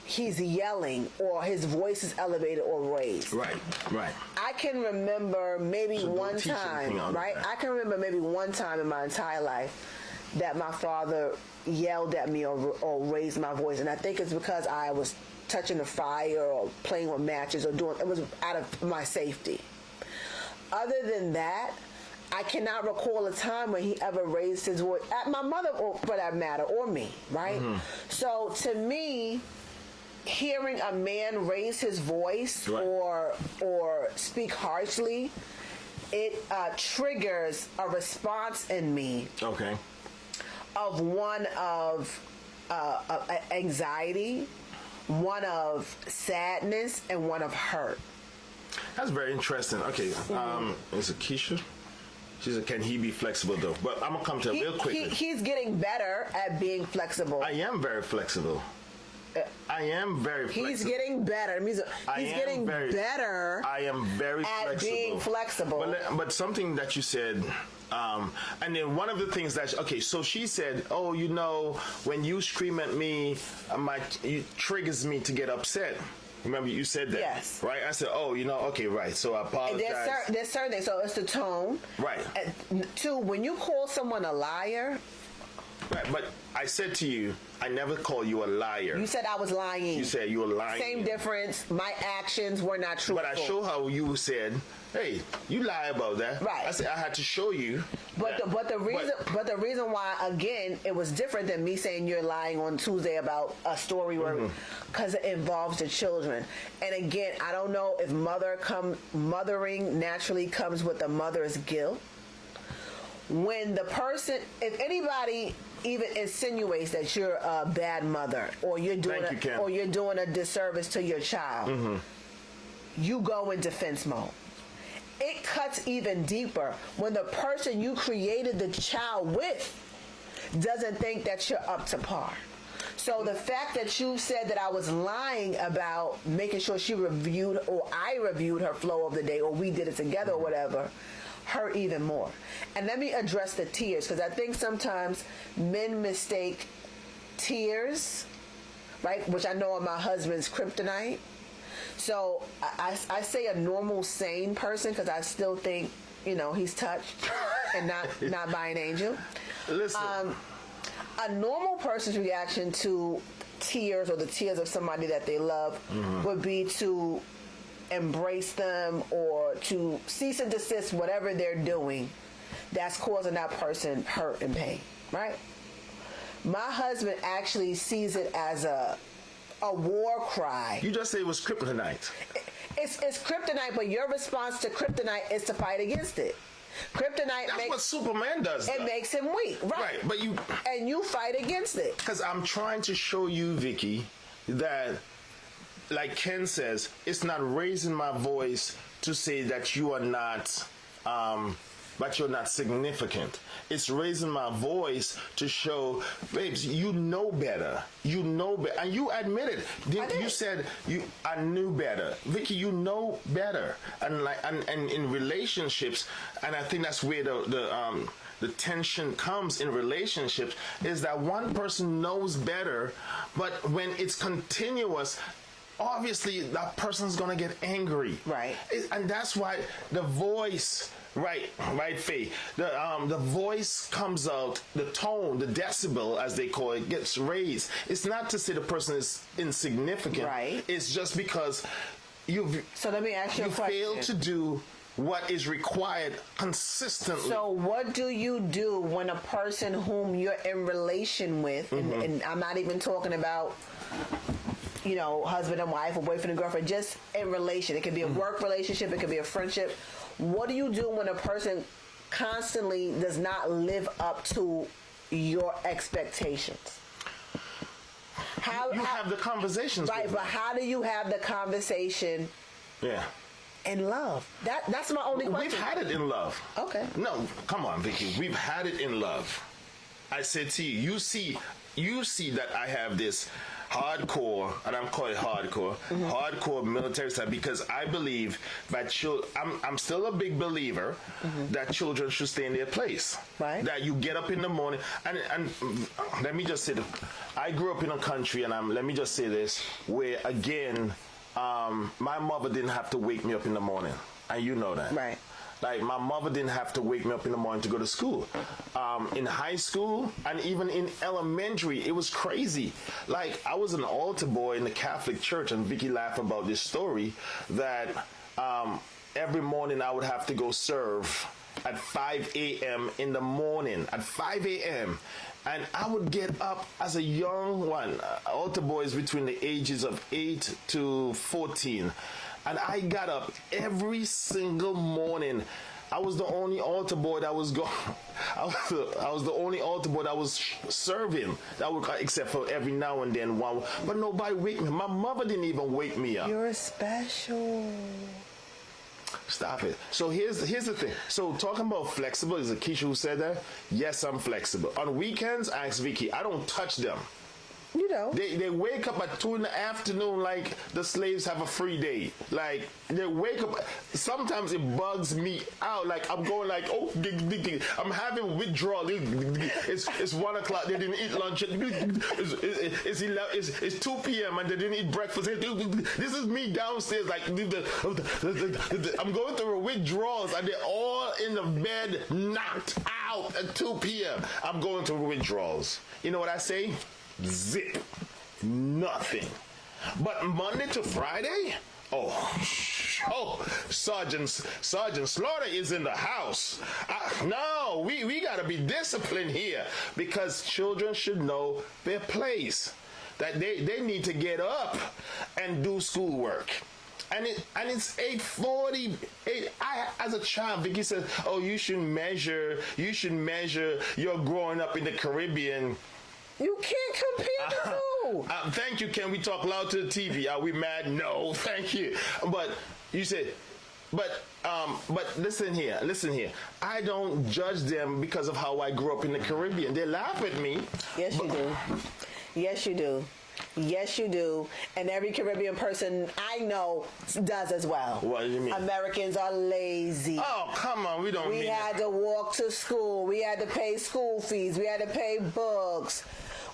he's yelling or his voice is elevated or raised. Right, right. I can remember maybe one time, right? I can remember maybe one time in my entire life that my father yelled at me or raised my voice. And I think it's because I was touching the fire or playing with matches or it was out of my safety. Other than that, I cannot recall a time when he ever raised his voice at my mother, or for that matter, or me, right? So to me, hearing a man raise his voice or speak harshly, it triggers a response in me. Okay. Of one of anxiety, one of sadness, and one of hurt. That's very interesting. Okay, is it Keisha? She said, can he be flexible though? But I'm gonna come to it real quickly. He's getting better at being flexible. I am very flexible. I am very flexible. He's getting better. He's getting better. I am very at flexible. being flexible. But something that you said, and then one of the things that, so she said, oh, you know, when you scream at me, it triggers me to get upset. Remember you said that? Yes. Right? I said, oh, you know, okay, right. So I apologize. There's certain things. So it's the tone. Right. Two, when you call someone a liar. Right, but I said to you, I never call you a liar. You said I was lying. You said you were lying. Same difference. My actions were not truthful. But I show how you said, hey, you lie about that. Right. I said I had to show you. But the reason why, again, it was different than me saying you're lying on Tuesday about a story where, because it involves the children. And again, I don't know if mothering naturally comes with the mother's guilt. When the person, if anybody even insinuates that you're a bad mother or you're doing a disservice to your child, you go in defense mode. It cuts even deeper when the person you created the child with doesn't think that you're up to par. So the fact that you said that I was lying about making sure she reviewed or I reviewed her flow of the day or we did it together or whatever, hurt even more. And let me address the tears, because I think sometimes men mistake tears, right, which I know are my husband's kryptonite. So I say a normal, sane person, because I still think, you know, he's touched and not by an angel. Listen. A normal person's reaction to tears or the tears of somebody that they love would be to embrace them or to cease and desist whatever they're doing that's causing that person hurt and pain, right? My husband actually sees it as a war cry. You just say it was kryptonite. It's kryptonite, but your response to kryptonite is to fight against it. Kryptonite That's what Superman does. It makes him weak, right? But you fight against it. Because I'm trying to show you, Vicky, that, like Ken says, it's not raising my voice to say that you are not, but you're not significant. It's raising my voice to show, babes, you know better. You know better. And you admitted. You said, I knew better. Vicky, you know better. And in relationships, and I think that's where the tension comes in relationships, is that one person knows better, but when it's continuous, obviously that person's gonna get angry, right? And that's why the voice, right, Faye. The voice comes out, the tone, the decibel, as they call it, gets raised. It's not to say the person is insignificant, right? It's just because So let me ask you a question. failed to do what is required consistently. So what do you do when a person whom you're in relation with, and I'm not even talking about, you know, husband and wife or boyfriend and girlfriend, just in relation. It could be a work relationship, it could be a friendship. What do you do when a person constantly does not live up to your expectations? You have the conversations, right? But how do you have the conversation? Yeah. In love. That's my only question. We've had it in love. Okay. No, come on, Vicky. We've had it in love. I said to you, you see that I have this hardcore, and I'm calling it hardcore military side, because I believe that I'm still a big believer that children should stay in their place. Right. That you get up in the morning, and let me just say that I grew up in a country, and let me just say this, where again, my mother didn't have to wake me up in the morning, and you know that. Right. Like, my mother didn't have to wake me up in the morning to go to school. In high school and even in elementary, it was crazy. Like, I was an altar boy in the Catholic Church, and Vicky laughed about this story, that every morning I would have to go serve at 5 a.m. in the morning, at 5 a.m. And I would get up as a young one, altar boys between the ages of 8 to 14. And I got up every single morning. I was the only altar boy that was going. I was the only altar boy that was serving. That would, except for every now and then one. But nobody wake me. My mother didn't even wake me up. You're special. Stop it. So here's the thing. So talking about flexible, is it Keisha who said that? Yes, I'm flexible. On weekends, I ask Vicky, I don't touch them. You know. They wake up at 2 in the afternoon like the slaves have a free day. Like, they wake up. Sometimes it bugs me out. Like, I'm going like, oh, I'm having withdrawal. It's 1 o'clock. They didn't eat lunch. It's 2 p.m. and they didn't eat breakfast. This is me downstairs. Like, I'm going through withdrawals and they're all in the bed knocked out at 2 p.m. I'm going through withdrawals. You know what I say? Zip. Nothing. But Monday to Friday? Sergeant Slaughter is in the house. No, we got to be disciplined here, because children should know their place. That they need to get up and do schoolwork. And it's 8:40. As a child, Vicky says, "Oh, you should measure your growing up in the Caribbean." You can't compare the two. Thank you. Can we talk loud to the TV? Are we mad? No, thank you. But you said, but listen here. I don't judge them because of how I grew up in the Caribbean. They laugh at me. Yes, you do. Yes, you do. Yes, you do. And every Caribbean person I know does as well. What do you mean? Americans are lazy. Oh, come on. We had to walk to school. We had to pay school fees. We had to pay books.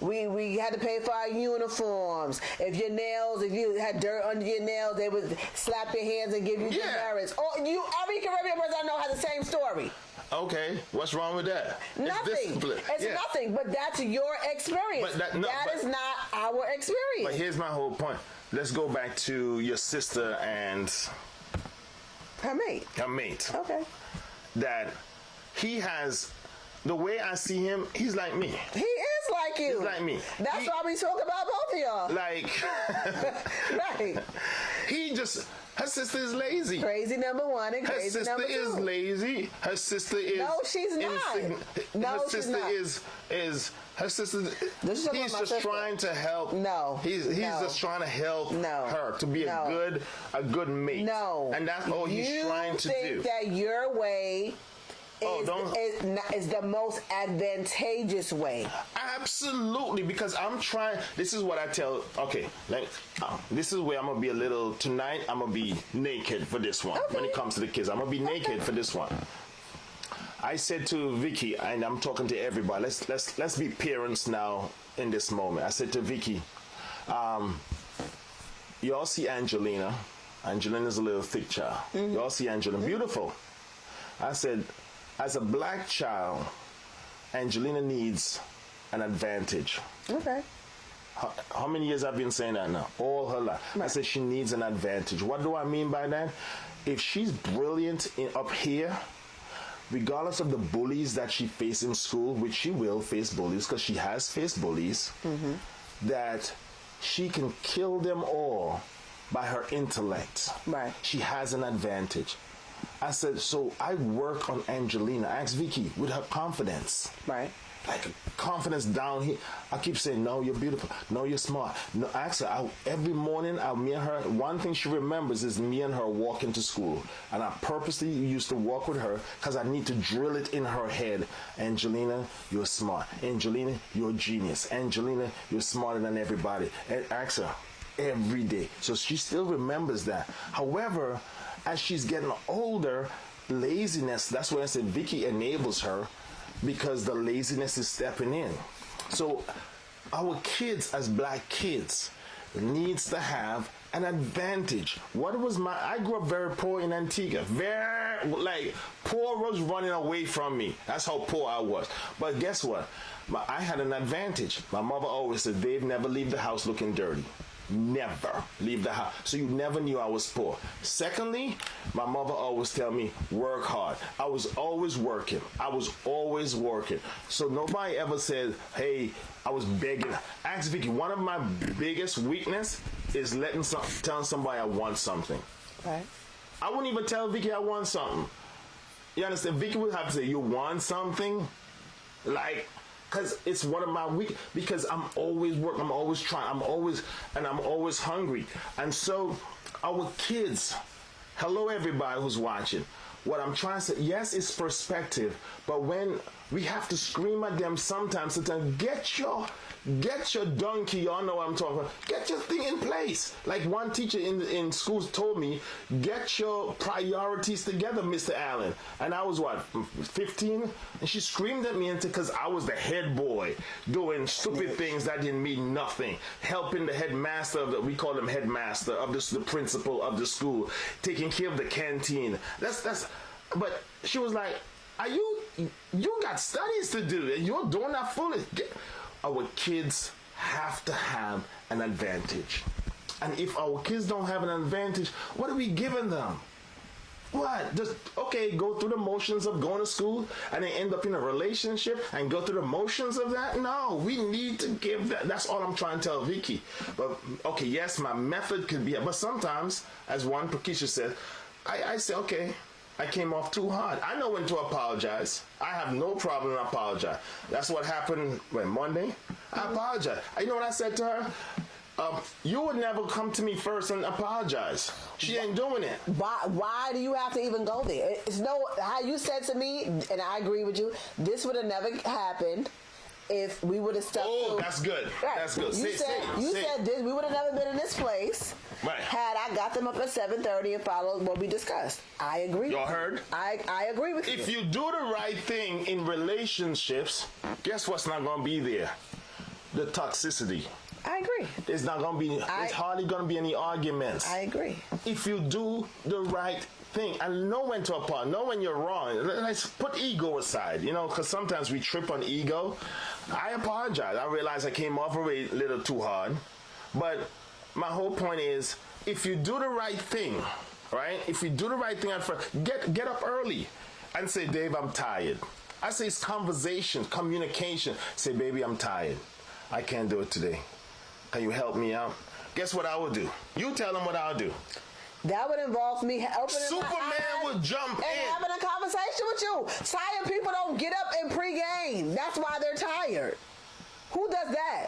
We had to pay for our uniforms. If you had dirt under your nails, they would slap your hands and give you demerits. Every Caribbean person I know has the same story. Okay, what's wrong with that? Nothing. It's nothing, but that's your experience. That is not our experience. But here's my whole point. Let's go back to your sister and her mate. Okay. That he has, the way I see him, he's like me. He is like you. He's like me. That's why we talk about both of y'all. Like, right. Her sister is lazy. Crazy number one and crazy number two. Her sister is lazy. Her sister is... No, she's not. Her sister is... Her sister... He's just trying to help... No. He's just trying to help her to be a good mate. No. And that's all he's trying to do. You think that your way... is the most advantageous way. Absolutely, because I'm trying. This is what I tell. Okay, this is where I'm gonna be a little. Tonight, I'm gonna be naked for this one. Okay. When it comes to the kids, I'm gonna be naked for this one. I said to Vicky, and I'm talking to everybody. Let's be parents now in this moment. I said to Vicky, y'all see Angelina. Angelina's a little thick child. Mm-hmm. Y'all see Angelina, beautiful. I said, as a black child, Angelina needs an advantage. Okay. How many years I've been saying that now? All her life. Right. I said she needs an advantage. What do I mean by that? If she's brilliant up here, regardless of the bullies that she faces in school, which she will face bullies because she has faced bullies, that she can kill them all by her intellect. Right. She has an advantage. I said, so I work on Angelina. I asked Vicky with her confidence. Right. Like confidence down here. I keep saying, no, you're beautiful. No, you're smart. No, I ask her, every morning, me and her, one thing she remembers is me and her walking to school. And I purposely used to walk with her because I need to drill it in her head. Angelina, you're smart. Angelina, you're a genius. Angelina, you're smarter than everybody. And I ask her every day. So she still remembers that. However, as she's getting older, laziness, that's why I said Vicky enables her, because the laziness is stepping in. So our kids as black kids needs to have An advantage. What was I grew up very poor in Antigua. Very, like, poor was running away from me. That's how poor I was. But guess what? I had an advantage. My mother always said, Dave, never leave the house looking dirty. Never leave the house. So you never knew I was poor. Secondly, my mother always tell me, work hard. I was always working. So nobody ever said, hey, I was begging. Ask Vicky, one of my biggest weakness is telling somebody I want something. Right. I wouldn't even tell Vicky I want something. You understand? Vicky would have to say, you want something? Like, because it's one of my because I'm always working, I'm always trying, I'm always hungry. And so our kids, hello everybody who's watching, what I'm trying to say, yes, it's perspective, but when we have to scream at them sometimes, get your donkey, y'all know what I'm talking about, get your thing in place. Like one teacher in schools told me, get your priorities together, Mr. Allen. And I was, 15? And she screamed at me because I was the head boy, doing stupid things that didn't mean nothing, helping the headmaster, we call him headmaster, of the principal of the school, taking care of the canteen. But she was like, you got studies to do, and you're doing that foolish. Our kids have to have an advantage. And if our kids don't have an advantage, what are we giving them? What? Just, okay, go through the motions of going to school and then end up in a relationship and go through the motions of that? No, we need to give that. That's all I'm trying to tell Vicky. But, okay, yes, my method could be, but sometimes, as one Pakisha said, I say, okay, I came off too hard. I know when to apologize. I have no problem to apologize. That's what happened Monday. I apologize. You know what I said to her? You would never come to me first and apologize. She ain't doing it. Why do you have to even go there? It's how you said to me, and I agree with you, this would have never happened if we would have stuck to... that's good. Right. That's good. You said this, we would have never been in this place had I got them up at 7:30 and followed what we discussed. I agree. Y'all heard? I agree with you. If you do the right thing in relationships, guess what's not going to be there? The toxicity. I agree. It's not going to be... It's hardly going to be any arguments. I agree. If you do the right thing and know when to apologize, know when you're wrong. Let's put ego aside, because sometimes we trip on ego. I apologize. I realize I came off a little too hard. But my whole point is, if you do the right thing, right? If you do the right thing at first, get up early and say, Dave, I'm tired. I say it's conversation, communication. Say, baby, I'm tired. I can't do it today. Can you help me out? Guess what I would do? You tell them what I'll do. That would involve me opening Superman my eyes would jump and in. having a conversation with you. Tired people don't get up in pregame. That's why they're tired. Who does that?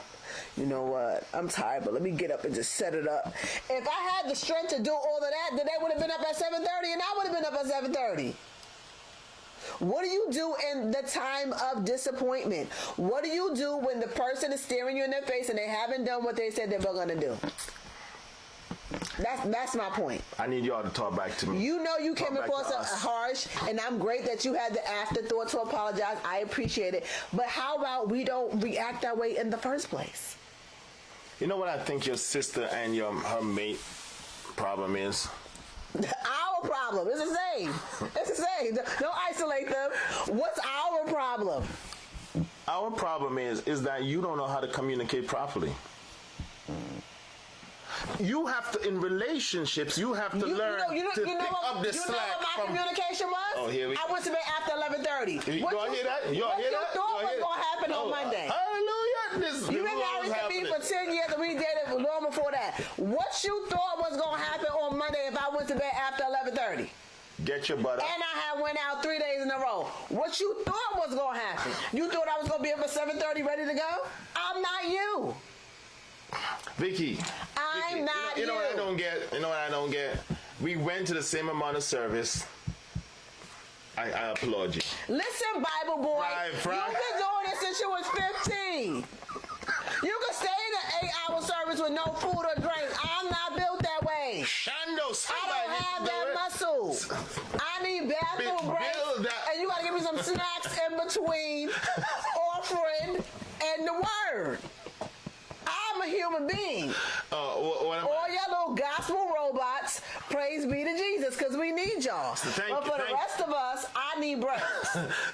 You know what? I'm tired, but let me get up and just set it up. If I had the strength to do all of that, then they would have been up at 7:30 and I would have been up at 7:30. What do you do in the time of disappointment? What do you do when the person is staring you in their face and they haven't done what they said they were going to do? That's my point. I need y'all to talk back to me. You know you came across harsh, and I'm great that you had the afterthought to apologize. I appreciate it. But how about we don't react that way in the first place? You know what I think your sister and her mate problem is? Our problem. It's the same. It's the same. Don't isolate them. What's our problem? Our problem is that you don't know how to communicate properly. You have to, in relationships, you have to learn to pick up the slack. You know what my communication was? Oh, here we go. I went to bed after 11:30. You hear that? You what you thought was going to happen on Monday? Hallelujah. You've been married to me for 10 years and we dated long before that. What you thought was going to happen on Monday if I went to bed after 11:30? Get your butt up. And I had went out 3 days in a row. What you thought was going to happen? You thought I was going to be up at 7:30 ready to go? I'm not you. Vicky. I'm not you. You know what I don't get? We went to the same amount of service. I applaud you. Listen, Bible boy. You've been doing this since you was 15. You can stay in an 8-hour service with no food or drink. I'm not built that way. Shando, I don't have that muscle. I need bathroom breaks. And you got to give me some snacks in between offering and the word. I'm a human being. All your little God praise be to Jesus, because we need y'all. But for the rest of us, I need breaks.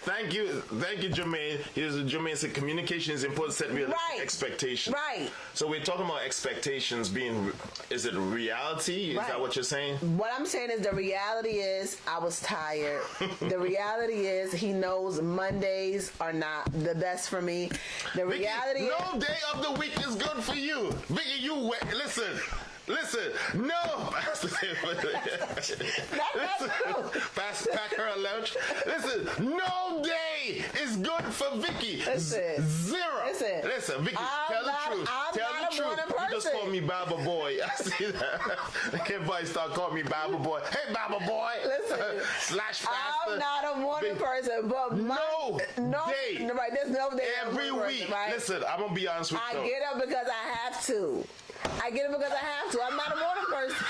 Thank you, Jermaine. Jermaine said communication is important. Set realistic expectations. Right. So we're talking about expectations being. Is it reality? Is that what you're saying? What I'm saying is the reality is I was tired. The reality is he knows Mondays are not the best for me. The Vicky, reality is no day of the week is good for you. Vicky, listen, no. That's true. Pack her a lunch. Listen, no day is good for Vicky. Listen. Zero. Listen, Vicky, tell the truth. Tell the truth. You just called me Baba Boy. I see that. Everybody start calling me Baba Boy. Hey, Baba Boy. Listen. Slash faster. I'm not a morning person, but no day. Right, there's no day. Every week. Right? Listen, I'm going to be honest with you. I get up because I have to. I'm not a morning person.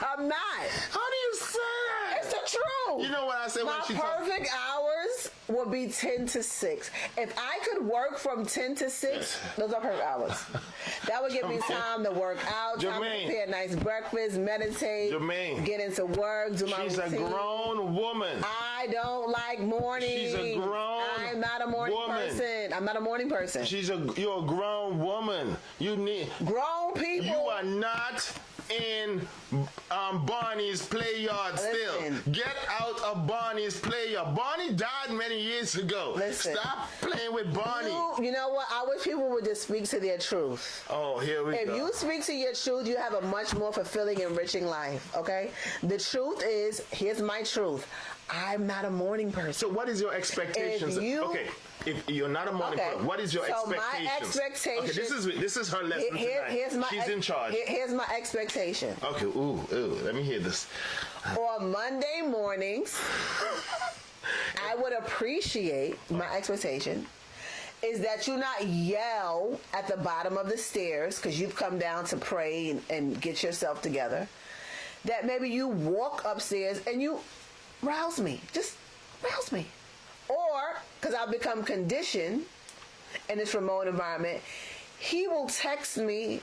I'm not. How do you say that? It's the truth. You know what I said when she My perfect hours would be 10 to 6. If I could work from 10 to 6, those are perfect hours. That would give me time to work out, time to prepare a nice breakfast, meditate, get into work, do my routine. She's a grown woman. I don't like mornings. She's a grown I'm not a morning person. I'm not a morning person. You're a grown woman. You need grown people. You are not in Barney's play yard still. Get out of Barney's play yard. Barney died many years ago. Stop playing with Barney. You know what? I wish people would just speak to their truth. Oh, here we go. If you speak to your truth, you have a much more fulfilling, enriching life, okay? The truth is, here's my truth. I'm not a morning person. So what is your expectations? If you're not a morning person, what is your expectations? So my expectation. Okay, this is her lesson tonight. She's in charge. Here's my expectation. Okay, ooh, let me hear this. On Monday mornings, I would appreciate, my expectation is that you not yell at the bottom of the stairs because you've come down to pray and get yourself together. That maybe you walk upstairs and you rouse me. Just rouse me. Or, because I've become conditioned in this remote environment, he will text me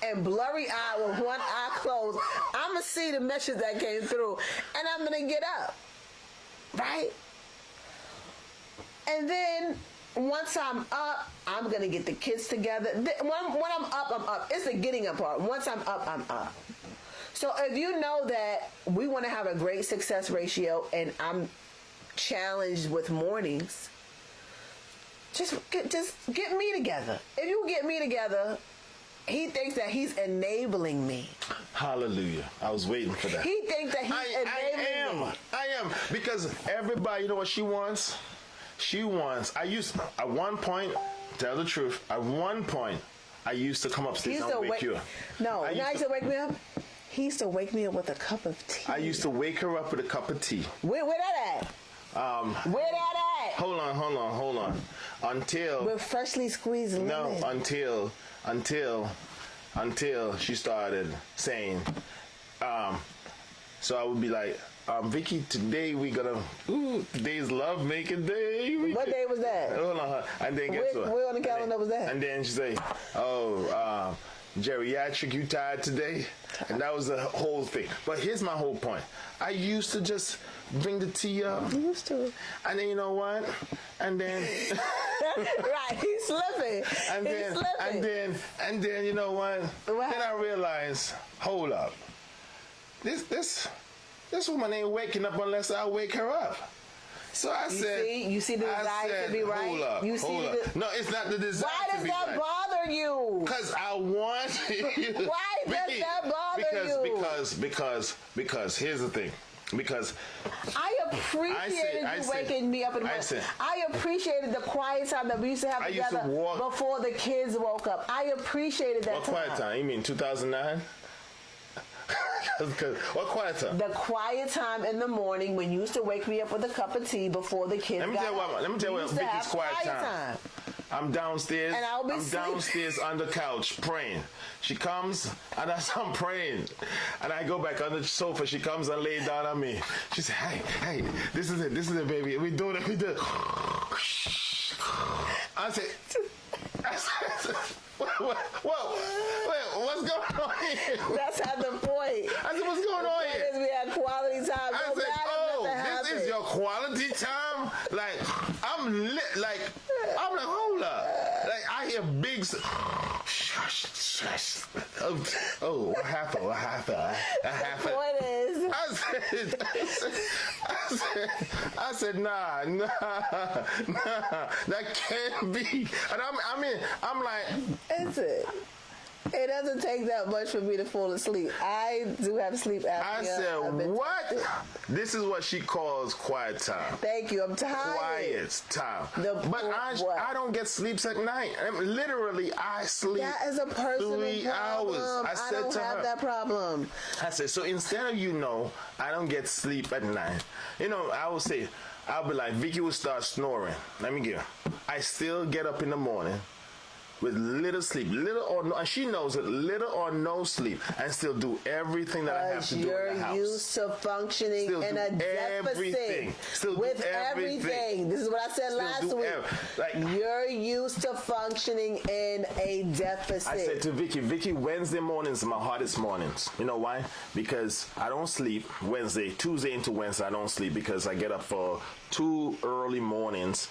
and blurry-eyed with one eye closed. I'm going to see the message that came through, and I'm going to get up. Right? And then, once I'm up, I'm going to get the kids together. When I'm up, I'm up. It's the getting up part. Once I'm up, I'm up. So if you know that we want to have a great success ratio and I'm challenged with mornings, just get me together. If you get me together, he thinks that he's enabling me. Hallelujah. I was waiting for that. He thinks that he's enabling me. I am. Because everybody, you know what she wants? At one point, tell the truth, at one point, I used to come upstairs and wake you up. No, he used to wake me up. He used to wake me up with a cup of tea. I used to wake her up with a cup of tea. Where that at? Where that at? Hold on. Until with freshly squeezed lemon. No, until she started saying, so I would be like, Vicky, today today's love making day. What day was that? Hold on, and then guess what? Where on the calendar was that? And then she say, geriatric, you tired today? And that was the whole thing. But here's my whole point. I used to just bring the tea up. You used to. And then you know what? And then right, he's slipping. And then you know what? Then I realized, hold up. This woman ain't waking up unless I wake her up. So I said, you see the desire to be right? Hold up. No, it's not the desire to be right. Why does that bother you? Because I want you. Why does that bother you? Because here's the thing. Because I appreciated you waking me up in the morning. I appreciated the quiet time that we used to have together before the kids woke up. I appreciated that time. What quiet time? You mean 2009? What quiet time? The quiet time in the morning when you used to wake me up with a cup of tea before the kids got up. Let me tell you what Vicky's quiet time. I'm downstairs. And I'm downstairs on the couch praying. She comes and as I'm praying, and I go back on the sofa. She comes and lay down on me. She said, "Hey, this is it, baby. We do it. I said, whoa, wait, what's going on here? That's at the point. I said, what's going on here? quality time, like I'm lit, like I'm like, hold up, like I hear big. Oh, what happened? What happened? What is? I said, nah, that can't be. And I'm like, Is it? It doesn't take that much for me to fall asleep. I do have sleep apnea. I said, what? This is what she calls quiet time. Thank you. I'm tired. Quiet time. But I don't get sleeps at night. Literally, I sleep. That is a personal 3 hours. problem. I don't have that problem. I said, so instead of, I don't get sleep at night. I'll be like, Vicky will start snoring. Let me get her. I still get up in the morning with little sleep, little or no, and she knows it, little or no sleep, and still do everything that I have to do in the house. You're used to functioning still in a deficit with everything. This is what I said last week. You're used to functioning in a deficit. I said to Vicky, Wednesday mornings are my hardest mornings. You know why? Because I don't sleep Tuesday into Wednesday, I don't sleep because I get up for 2 early mornings,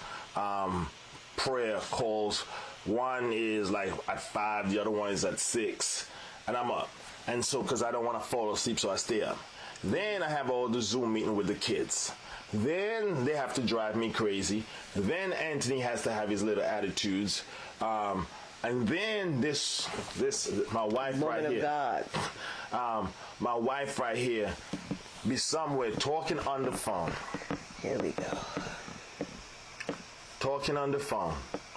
prayer calls. One is like at 5, the other one is at 6, and I'm up. And so, because I don't want to fall asleep, so I stay up. Then I have all the Zoom meeting with the kids. Then they have to drive me crazy. Then Anthony has to have his little attitudes. And then my wife right here. God. My wife right here be somewhere talking on the phone. Here we go. Talking on the phone.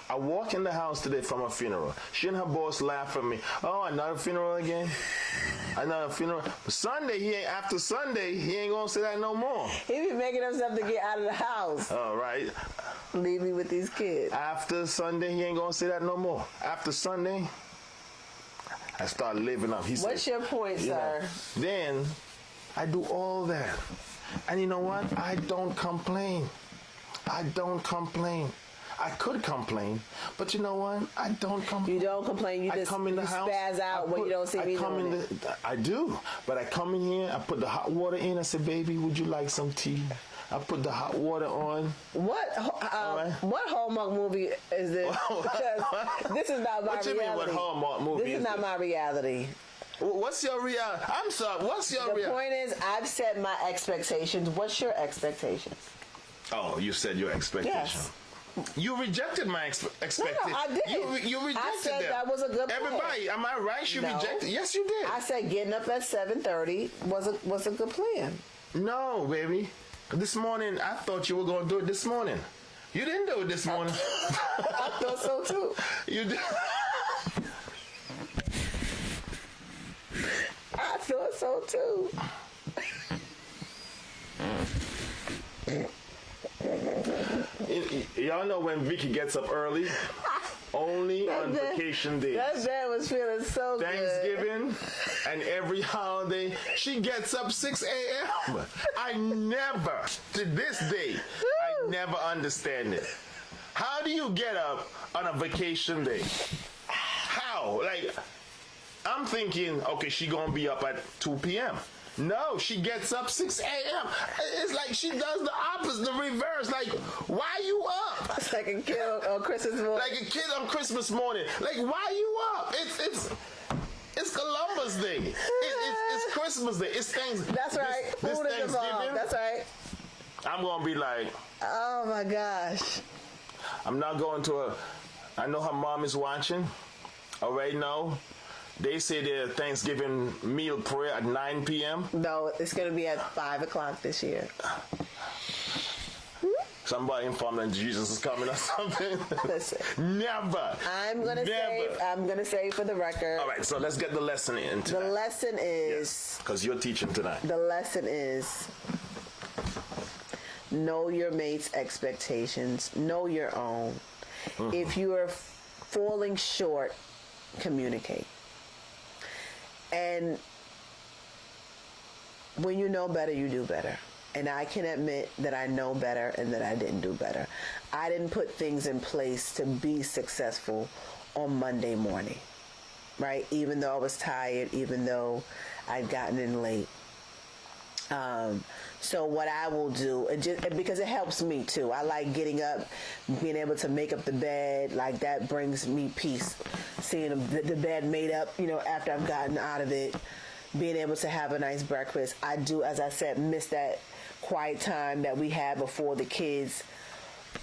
I walk in the house today from a funeral. She and her boss laugh at me. Oh, another funeral again? Another funeral? But after Sunday, he ain't gonna say that no more. He be making himself to get out of the house. All right. Leave me with these kids. After Sunday, he ain't gonna say that no more. After Sunday, I start living up. What's your point, sir? Then I do all that. And you know what? I don't complain. I could complain, but you know what? I don't complain. You don't complain. You just come in the house, spaz out when you don't see me doing it. I do, but I come in here. I put the hot water in. I say, "Baby, would you like some tea?" I put the hot water on. What Hallmark movie is this? Because this is not my reality. What you mean? What Hallmark movie? This is not my reality. What's your reality? I'm sorry. What's your reality? The point is, I've set my expectations. What's your expectations? Oh, you said your expectation. Yes. You rejected my expectation. No, I did. You rejected I said that was a good plan. Everybody, am I right? You rejected. Yes, you did. I said getting up at 7:30 was a good plan. No, baby. This morning, I thought you were going to do it this morning. You didn't do it this morning. I thought so too. You did. I thought so too. Y'all know when Vicky gets up early? Only on vacation days. That man was feeling so good. Thanksgiving and every holiday, she gets up 6 a.m. I never, to this day, I never understand it. How do you get up on a vacation day? How? Like, I'm thinking, okay, she gonna be up at 2 p.m. No, she gets up 6 a.m. It's like she does the opposite, the reverse. Like, why you up? It's like a kid on Christmas morning. Like a kid on Christmas morning. Like, why you up? It's Columbus Day. It's Christmas Day. It's Thanksgiving. That's right. This Food is involved. That's right. I'm gonna be like, oh my gosh. I'm not going to I know her mom is watching. Already know. They say their Thanksgiving meal prayer at 9 p.m. No, it's going to be at 5 o'clock this year. Somebody informed that Jesus is coming or something. Listen. Never. I'm gonna say for the record. All right, so let's get the lesson in tonight. The lesson is, because you're teaching tonight. The lesson is know your mate's expectations, know your own. Mm-hmm. If you are falling short, communicate. And when you know better, you do better. And I can admit that I know better and that I didn't do better. I didn't put things in place to be successful on Monday morning, right? Even though I was tired, even though I'd gotten in late. So what I will do, and because it helps me too. I like getting up, being able to make up the bed. Like that brings me peace. Seeing the bed made up, after I've gotten out of it. Being able to have a nice breakfast. I do, as I said, miss that quiet time that we had before the kids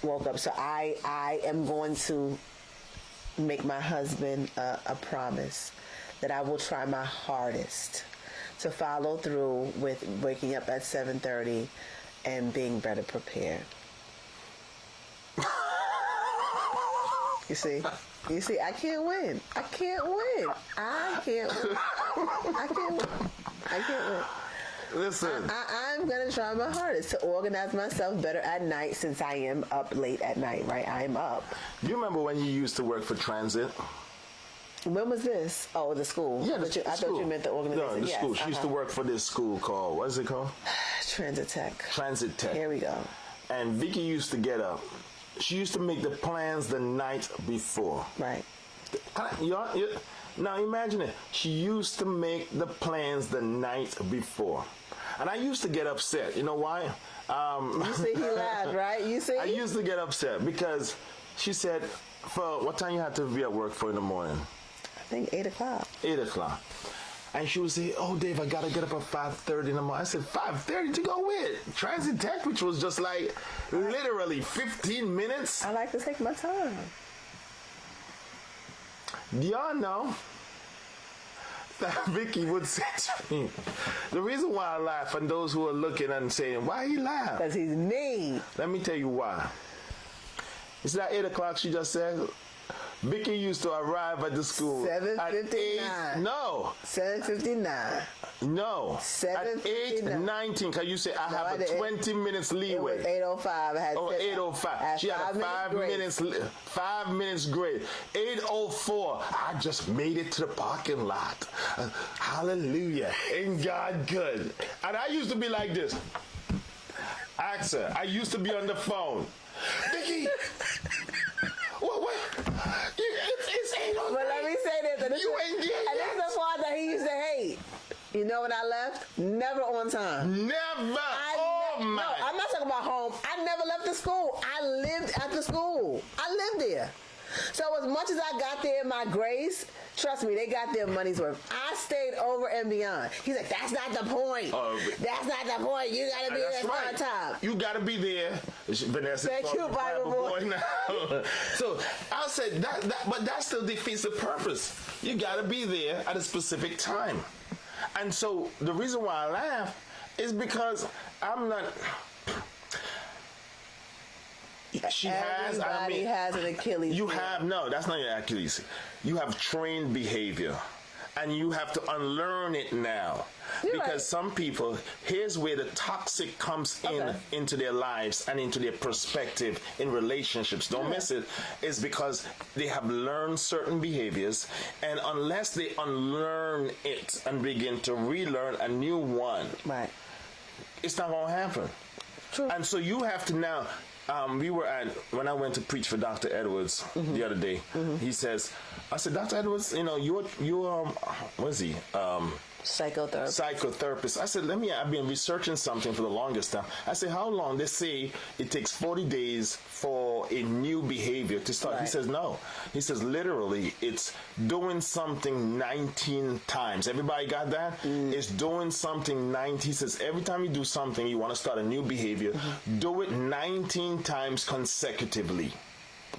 woke up. So I am going to make my husband a promise that I will try my hardest to follow through with waking up at 7:30 and being better prepared. You see, I can't win. I can't win. Listen, I'm going to try my hardest to organize myself better at night, since I am up late at night, right? I am up. you remember when you used to work for Transit? When was this? Oh, the school. Yeah, I thought you meant the organization. No, the Yes, school. She used to work for this school called, what is it called? Transit Tech. Transit Tech. Here we go. And Vicky used to get up. She used to make the plans the night before. Right. Now imagine it. She used to make the plans the night before. And I used to get upset. You know why? You see, he laughed, right? You see? I used to get upset because she said, for what time you had to be at work for in the morning? I think 8 o'clock. 8 o'clock. And she would say, oh, Dave, I got to get up at 5:30 in the morning. I said, 5:30 to go with? Transit Tech, which was just like literally 15 minutes. I like to take my time. Do y'all know that Vicky would say to me, the reason why I laugh, and those who are looking and saying, why he laugh? Because he's mean. Let me tell you why. Is that 8 o'clock she just said? Vicky used to arrive at the school at 7:59. No. 7:59. No. At 8:19. Can you say I have a 20 minutes leeway? It was 8:05. I had 8:05. She had a 5 minutes grace. 8:04. I just made it to the parking lot. Hallelujah. Ain't God good? And I used to be like this. Ask her. I used to be on the phone. Vicky. What? It's 8:05. But let me say this. And You ain't getting And this is the part that he used to hate. You know when I left? Never on time. Never. No, I'm not talking about home. I never left the school. I lived at the school. I lived there. So as much as I got there in my grace, trust me, they got their money's worth. I stayed over and beyond. He's like, that's not the point. That's not the point. You got to be there on time. You got to be there. Vanessa, thank you, Bible boy. Now. So I said but that still defeats the purpose. You got to be there at a specific time. And so the reason why I laugh is because I'm not. Everybody has an Achilles. That's not your Achilles. You have trained behavior, and you have to unlearn it now. You're because right. some people, here's where the toxic comes into their lives and into their perspective in relationships. Don't miss it. It's because they have learned certain behaviors, and unless they unlearn it and begin to relearn a new one, right, it's not going to happen. True. And so you have to now. When I went to preach for Dr. Edwards the other day, he says, I said, Dr. Edwards, you're what is he? Psychotherapist. I said, I've been researching something for the longest time. I said, how long? They say it takes 40 days for a new behavior to start. Right. He says, no. He says, literally, it's doing something 19 times. Everybody got that? It's doing something 19. He says, every time you do something, you want to start a new behavior, do it 19 times consecutively.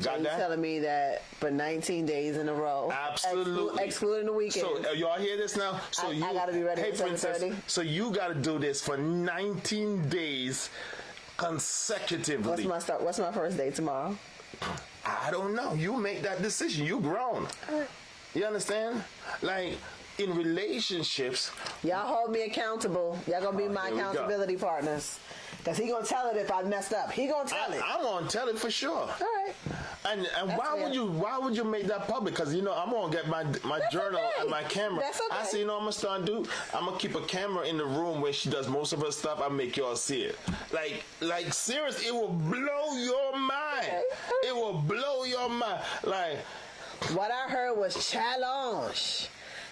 Got so that? Telling me that for 19 days in a row. Absolutely. Excluding the weekend. So y'all hear this now? So I got to be ready for Princess, so you got to do this for 19 days consecutively. What's my first day tomorrow? I don't know. You make that decision. You grown. You understand? Like, in relationships. Y'all hold me accountable. Y'all going to be my accountability partners. Because he going to tell it if I messed up. He going to tell it. I'm going to tell it for sure. All right. And why would you make that public? Because, I'm going to get my journal and my camera. That's okay. I say, I'm going to start do. I'm going to keep a camera in the room where she does most of her stuff. I make y'all see it. Like serious, it will blow your mind. Okay. It will blow your mind. Like, what I heard was challenge.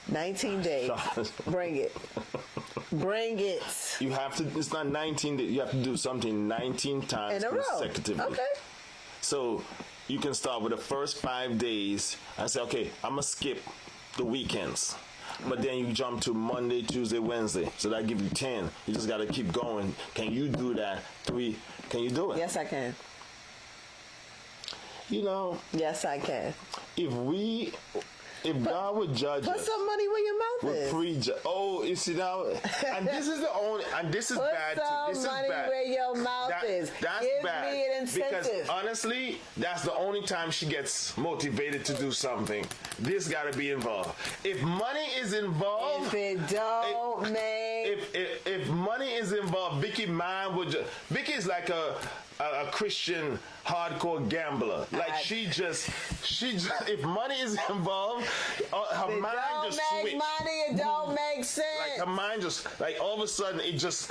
19 days. Bring it. Bring it. You have to. It's not 19 days. You have to do something 19 times In a row. consecutively. Okay. So you can start with the first 5 days and say, okay, I'm gonna skip the weekends. But then you jump to Monday, Tuesday, Wednesday. So that gives you 10. You just got to keep going. Can you do that? 3? Can you do it? Yes, I can. You know. Yes, I can. If God would judge Put us some money where your mouth is. you see now, and this is the only, and this is Put bad too. some This is money bad. where your mouth is. That's Give bad. me an incentive. Because honestly, that's the only time she gets motivated to do something. This got to be involved. If money is involved, If it don't make... if money is involved, Vicky mind would just. Vicky is like a Christian hardcore gambler. Like she just if money is involved, her mind just It don't make switch. money, it don't make sense. Like her mind just like all of a sudden it just.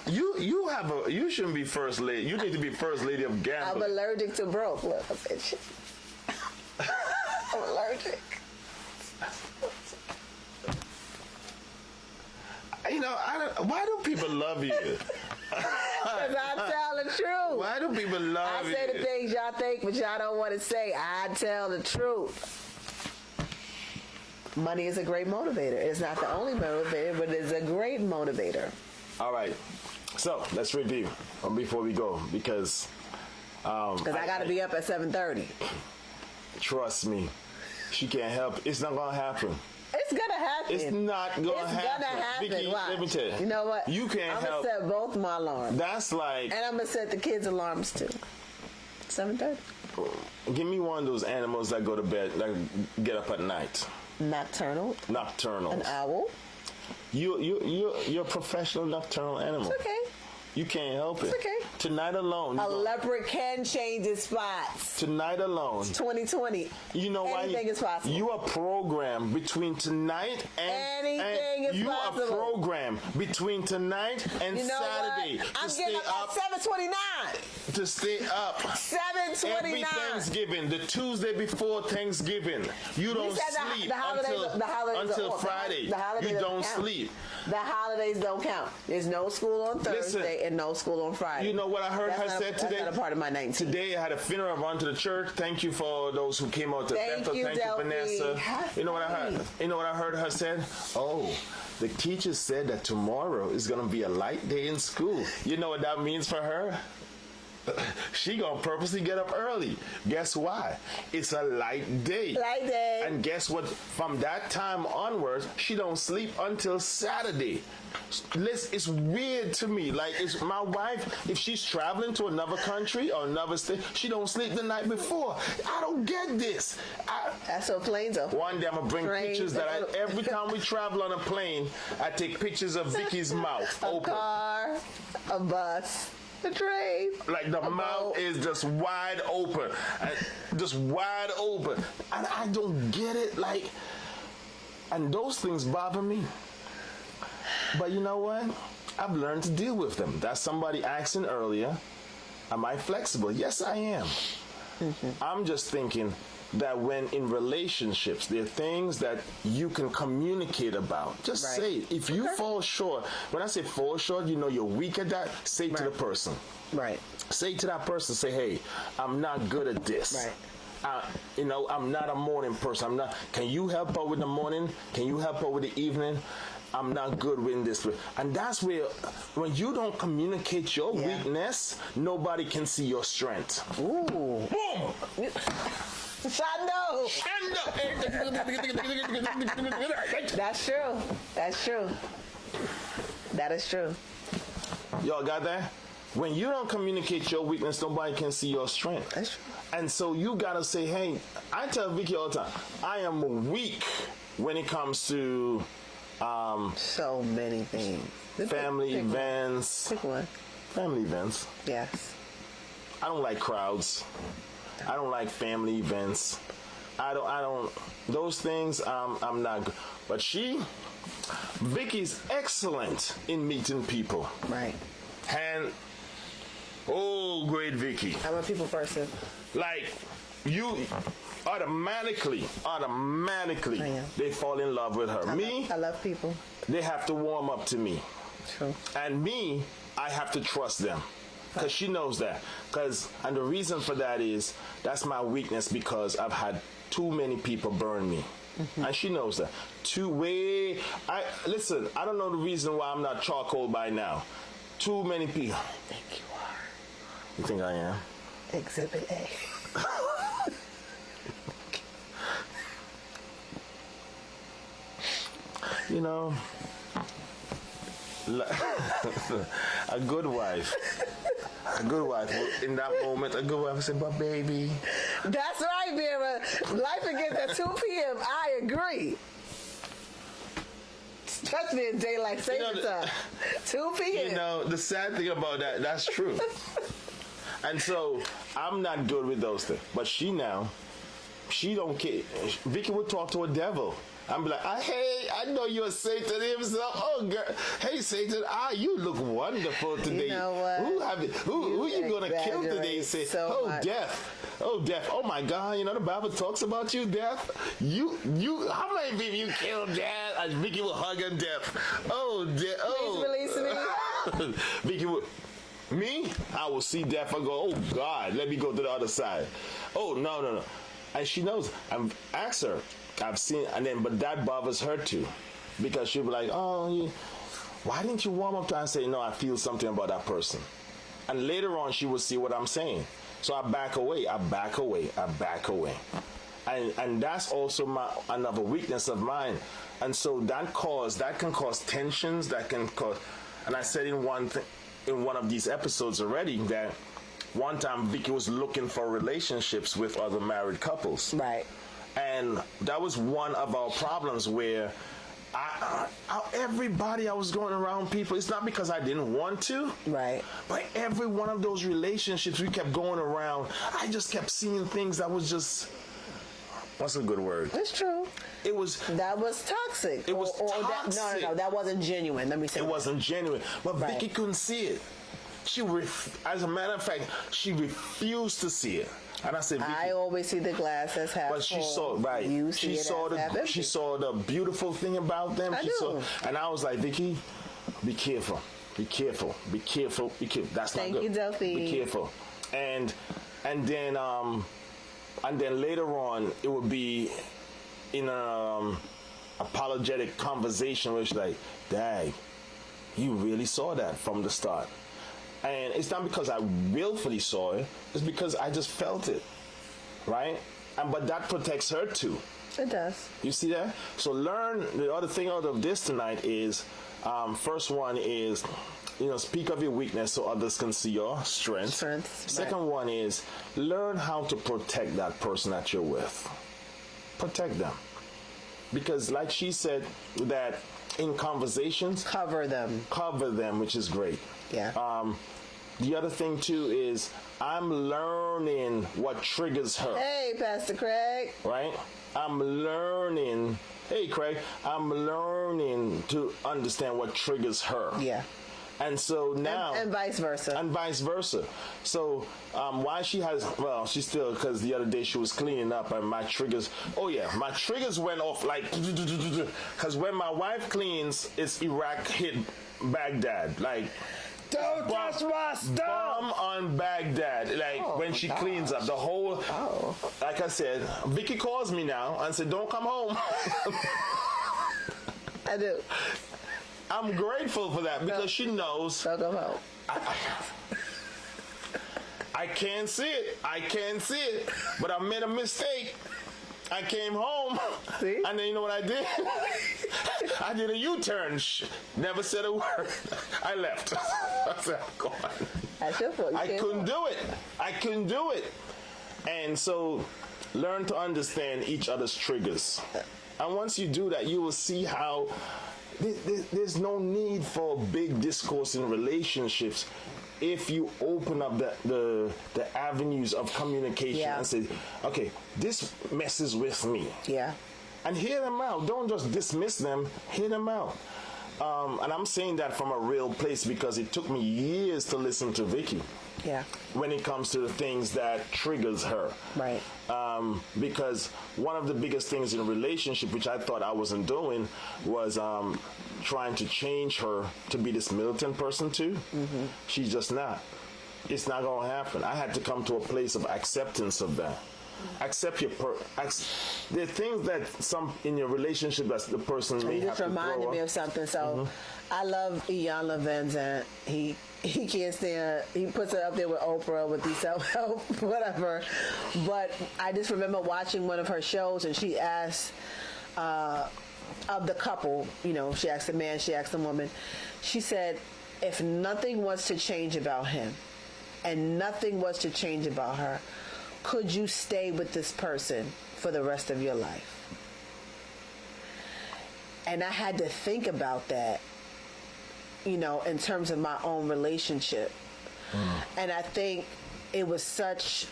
You shouldn't be first lady. You need to be first lady of I'm gambling. allergic to broke. Look, bitch. I'm allergic. You know, why do people love you? Because I tell the truth. Why do people love you? I say the things y'all think, but y'all don't want to say. I tell the truth. Money is a great motivator. It's not the only motivator, but it's a great motivator. All right. So let's review before we go because I got to be up at 7:30. Trust me, she can't help it. It's not gonna happen. It's gonna happen. It's not gonna happen. It's gonna happen. Vicky, Watch. let me tell you. You know what? You can't I'm help. gonna set both my alarms. That's like. And I'm gonna set the kids' alarms too. 7:30. Give me one of those animals that go to bed, that get up at night. Nocturnal. Nocturnal. An owl. You're a professional nocturnal animal. It's okay. You can't help it. It's okay. Tonight alone. A leopard can change its spots. Tonight alone. 2020. You know why? Anything is possible. You are programmed between tonight and Anything is you possible. are programmed between tonight and You know Saturday what? I'm to getting stay up at 7:29. To stay up. 7:29. Every Thanksgiving, the Tuesday before Thanksgiving, you don't said sleep the holidays until are off. Friday. The holidays You don't count. sleep. The holidays don't count. There's no school on Thursday and no school on Friday. You know what I heard her say today? That's not a part of my 19. Today I had a funeral. I run to the church. Thank you for those who came out to Bethel. Thank you, Vanessa. You know what I heard? You know what I heard her say? Oh, the teacher said that tomorrow is going to be a light day in school. You know what that means for her? She gonna purposely get up early. Guess why? It's a light day. Light day. And guess what? From that time onwards, she don't sleep until Saturday. It's weird to me. Like, it's my wife, if she's traveling to another country or another state, she don't sleep the night before. I don't get this. That's what planes are. One day I'm gonna bring Trains. pictures that every time we travel on a plane, I take pictures of Vicky's mouth open. A car, a bus, a train. Like the mouth is just wide open, just wide open, and I don't get it. Like, and those things bother me. But you know what? I've learned to deal with them. That's somebody asking earlier, am I flexible? Yes, I am. Mm-hmm. I'm just thinking that when in relationships, there are things that you can communicate about. Just say it. If you fall short, when I say fall short, you know you're weak at that, say it to the person. Right. Say to that person, say, hey, I'm not good at this. Right. I'm not a morning person. Can you help her with the morning? Can you help her with the evening? I'm not good with this. And that's where, when you don't communicate your weakness, nobody can see your strength. Ooh. Boom! Shando. That's true. That's true. That is true. Y'all got that? When you don't communicate your weakness, nobody can see your strength. That's true. And so you gotta say, hey, I tell Vicky all the time, I am weak when it comes to so many things. Family events. Pick one. Family events. Yes. I don't like crowds. I don't like family events. I don't those things I'm not good. But Vicky's excellent in meeting people. Right. And great Vicky. I'm a people person. Like, you automatically, Yeah. they fall in love with her. I love people. They have to warm up to me. True. And me, I have to trust them. Because she knows that. And the reason for that is, that's my weakness, because I've had too many people burn me. Mm-hmm. And she knows that. Listen, I don't know the reason why I'm not charcoal by now. Too many people. I think you are. You think I am? Exhibit A. You know, a good wife, in that moment, a good wife would say, but baby. That's right, Vera. Life begins at 2 p.m. I agree. Especially in daylight saving time. 2 p.m. You know, the sad thing about that's true. And so, I'm not good with those things. But she don't care. Vicky would talk to a devil. I'm like, hey, I know you're Satan himself. Oh, girl. Hey, Satan, you look wonderful today. You know what? Who you going to kill today? Say, death. Oh, death. Oh, my God. You know, the Bible talks about you, death. How many people you killed, death? And Vicky will hug him, death. Oh, death. Oh. Please release me. Vicky would. Me? I will see death and go, oh, God, let me go to the other side. Oh, no. And she knows. I've asked her. I've seen, but that bothers her too, because she'll be like, why didn't you warm up to her? And say, no, I feel something about that person. And later on, she will see what I'm saying. So I back away. And that's also another weakness of mine. And so that can cause tensions, and I said in one of these episodes already that one time Vicky was looking for relationships with other married couples. Right. And that was one of our problems where everybody I was going around people, it's not because I didn't want to. Right. But every one of those relationships we kept going around, I just kept seeing things that was just, what's a good word? It's true. That was toxic. It was toxic. No, that wasn't genuine. Let me say it wasn't genuine. But right. Vicky couldn't see it. As a matter of fact, she refused to see it. And I said, Vicky, I always see the glass as half full. But she saw, right. She saw the beautiful thing about them. And I was like, Vicky, be careful. That's not good. Thank you, Delphine. Be careful. And then later on, it would be in an apologetic conversation where she's like, Dad, you really saw that from the start. And it's not because I willfully saw it. It's because I just felt it, right? But that protects her too. It does. You see that? So the other thing out of this tonight is, first one is, speak of your weakness so others can see your strength. Second one is, learn how to protect that person that you're with. Protect them. Because like she said, that in conversations, cover them, which is great. Yeah. The other thing too is I'm learning what triggers her. Hey, Pastor Craig. Right? Hey, Craig. I'm learning to understand what triggers her. Yeah. And so now... And vice versa. So why she has... Well, she still... Because the other day she was cleaning up and my triggers... Oh, yeah. My triggers went off like... Because when my wife cleans, it's Iraq hit Baghdad. Like... Don't touch my stuff! Bomb on Baghdad. Like, when she cleans up. The whole... Oh. Like I said, Vicky calls me now and said, don't come home. I do. I'm grateful for that because she knows. Don't come home. I can't see it. But I made a mistake. I came home. See? And then you know what I did? I did a U-turn. Never said a word. I left. I said, I'm gone. That's your fault. I couldn't do it. And so learn to understand each other's triggers. And once you do that, you will see how there's no need for big discourse in relationships if you open up the avenues of communication and say, okay, this messes with me. Yeah. And hear them out. Don't just dismiss them. Hear them out. And I'm saying that from a real place because it took me years to listen to Vicky. Yeah. When it comes to the things that triggers her. Right. Because one of the biggest things in a relationship, which I thought I wasn't doing, was trying to change her to be this militant person too. Mm-hmm. She's just not. It's not going to happen. I had to come to a place of acceptance of that. Accept your there are things that some in your relationship that the person may have to throw up. You just reminded me of something. So I love Iyanla Van Zandt. He can't stand. He puts it up there with Oprah with the self-help, whatever. But I just remember watching one of her shows, and she asked of the couple. You know, she asked the man, she asked the woman. She said, if nothing was to change about him, and nothing was to change about her, could you stay with this person for the rest of your life? And I had to think about that, you know, in terms of my own relationship. And I think it was such,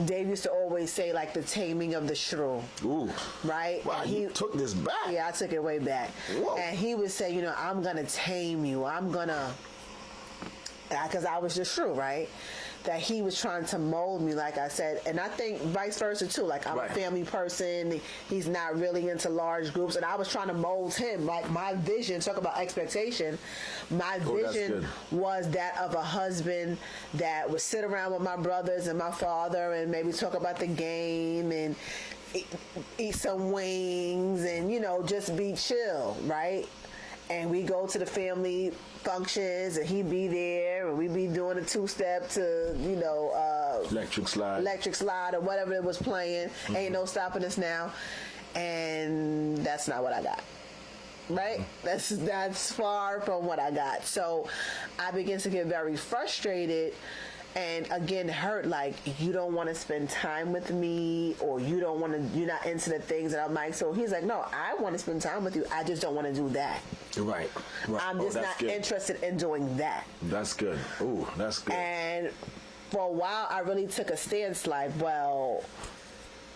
Dave used to always say, like, the taming of the shrew. Ooh. Right? Wow, you took this back. Yeah, I took it way back. Whoa. And he would say, you know, I'm going to tame you. I'm going to, because I was the shrew, right? That he was trying to mold me, like I said. And I think vice versa, too. Like, I'm a family person. He's not really into large groups. And I was trying to mold him. Like, my vision, talk about expectation, my vision was that of a husband that would sit around with my brothers and my father and maybe talk about the game and eat some wings and, you know, just be chill, right? And we go to the family functions and he'd be there and we'd be doing a two-step to, you know, electric slide or whatever it was playing. Ain't no stopping us now. And that's not what I got. Right? That's far from what I got. So I began to get very frustrated and again hurt, like, you don't want to spend time with me, or you're not into the things that I'm like. So he's like, no, I want to spend time with you, I just don't want to do that. Right. I'm just not interested in doing that. That's good. Ooh, that's good. And for a while I really took a stance like, well,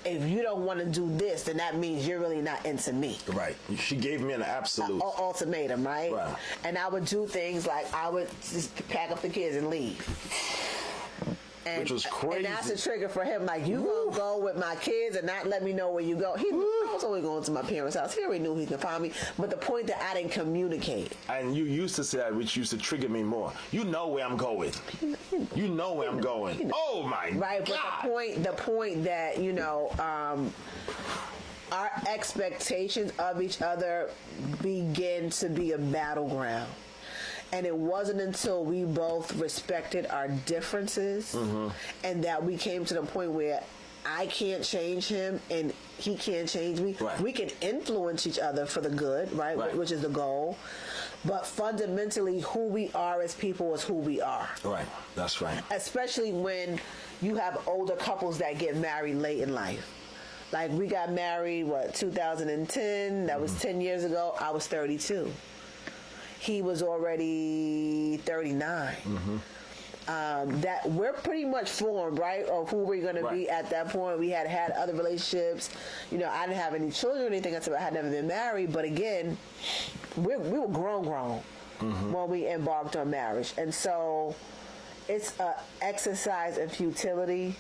if you don't want to do this, then that means you're really not into me. Right. She gave me an absolute ultimatum, right? And I would do things like I would just pack up the kids and leave. Which was crazy. And that's a trigger for him. Like, you gonna go with my kids and not let me know where you go. I was only going to my parents' house. He already knew he could find me. But the point that I didn't communicate. And you used to say that, which used to trigger me more. You know where I'm going. You know where I'm going. You know. Oh my God. Right, but the point that, you know, our expectations of each other begin to be a battleground. And it wasn't until we both respected our differences and that we came to the point where I can't change him and he can't change me. Right. We can influence each other for the good, right? Which is the goal. But fundamentally, who we are as people is who we are. Right. That's right. Especially when you have older couples that get married late in life. Like, we got married, 2010? That was 10 years ago. I was 32. He was already 39. That we're pretty much formed, right, of who we're going to be at that point. We had other relationships. You know, I didn't have any children or anything. I had never been married. But again, we were grown when we embarked on marriage. And so it's an exercise in futility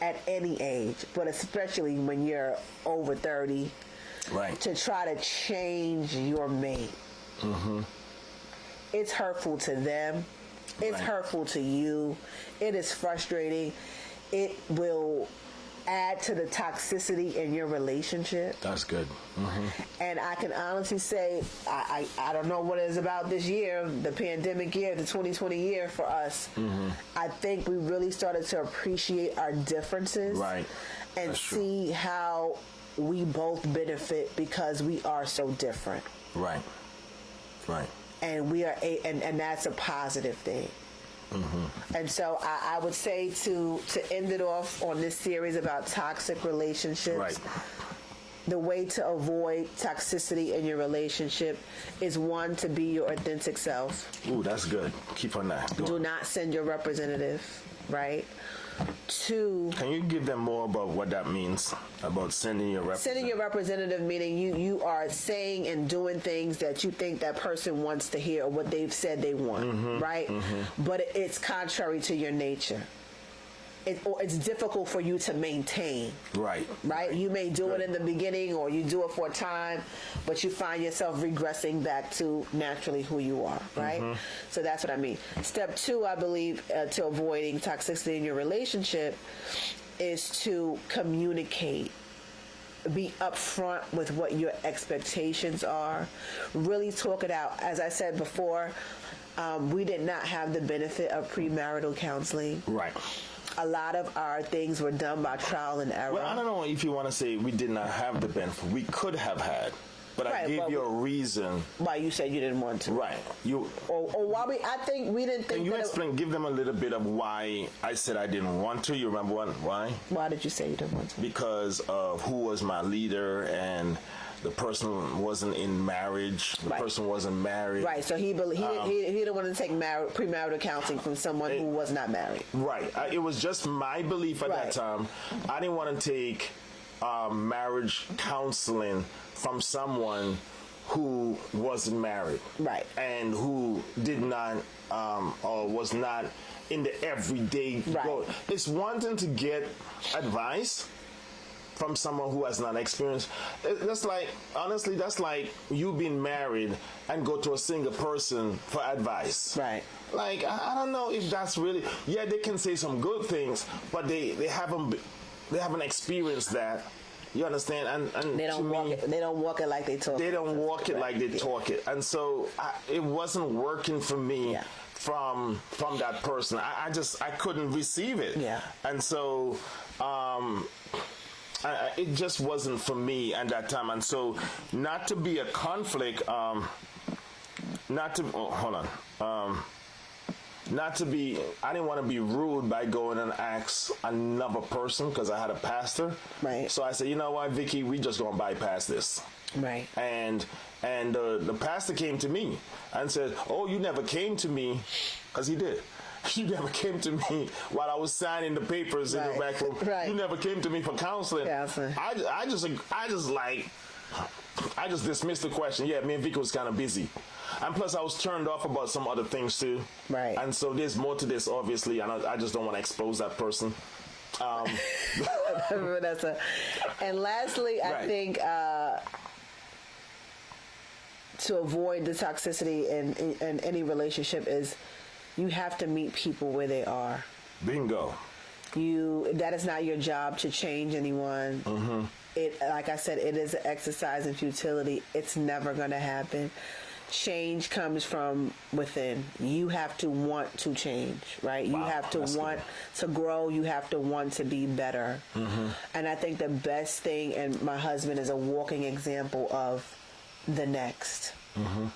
at any age, but especially when you're over 30, to try to change your mate. It's hurtful to them. It's hurtful to you. It is frustrating. It will add to the toxicity in your relationship. That's good. And I can honestly say, I don't know what it is about this year, the pandemic year, the 2020 year for us. I think we really started to appreciate our differences and see how we both benefit because we are so different. Right. And we are and that's a positive thing. And so I would say to end it off on this series about toxic relationships, the way to avoid toxicity in your relationship is, one, to be your authentic self. Ooh, that's good. Keep on that. Do not send your representative, right? to... Can you give them more about what that means, about sending your representative? Sending your representative, meaning you are saying and doing things that you think that person wants to hear or what they've said they want, right? But it's contrary to your nature. Or it's difficult for you to maintain. Right. You may do it in the beginning, or you do it for a time, but you find yourself regressing back to naturally who you are, right? So that's what I mean. Step 2, I believe, to avoiding toxicity in your relationship is to communicate. Be upfront with what your expectations are. Really talk it out. As I said before, we did not have the benefit of premarital counseling. Right. A lot of our things were done by trial and error. Well, I don't know if you want to say we did not have the benefit. We could have had, but I gave you a reason why you said you didn't want to. Right. Or why I think we didn't think. Can you explain? Give them a little bit of why I said I didn't want to. You remember why? Why did you say you didn't want to? Because of who was my leader, and the person wasn't in marriage. The person wasn't married. Right. So he didn't want to take premarital counseling from someone who was not married. Right. It was just my belief at that time. I didn't want to take marriage counseling from someone who wasn't married. Right. And who did not or was not in the everyday. Right. It's one thing to get advice from someone who has not experienced. That's like, honestly, that's like you being married and go to a single person for advice. Right. Like, I don't know if that's really, they can say some good things, but they haven't experienced that. You understand? And they don't walk it. They don't walk it like they talk. They don't walk it like they talk it. And so it wasn't working for me. Yeah. From that person. I couldn't receive it. Yeah. And so it just wasn't for me at that time. And so not to be a conflict, I didn't want to be rude by going and ask another person, because I had a pastor. Right. So I said, you know what, Vicky, we just gonna bypass this. Right. And the pastor came to me and said, oh, you never came to me, because he did. You never came to me while I was signing the papers in the back room. Right. You never came to me for counseling. Yeah, I just dismissed the question. Yeah, me and Vicky was kind of busy. And plus, I was turned off about some other things too. Right. And so there's more to this, obviously, and I just don't want to expose that person. Vanessa. And lastly, I think to avoid the toxicity in any relationship is you have to meet people where they are. Bingo. That is not your job to change anyone. Mm-hmm. Like I said, it is an exercise in futility. It's never going to happen. Change comes from within. You have to want to change, right? You have to want to grow. You have to want to be better. Mm-hmm. And I think the best thing, and my husband is a walking example of the next. Mm-hmm.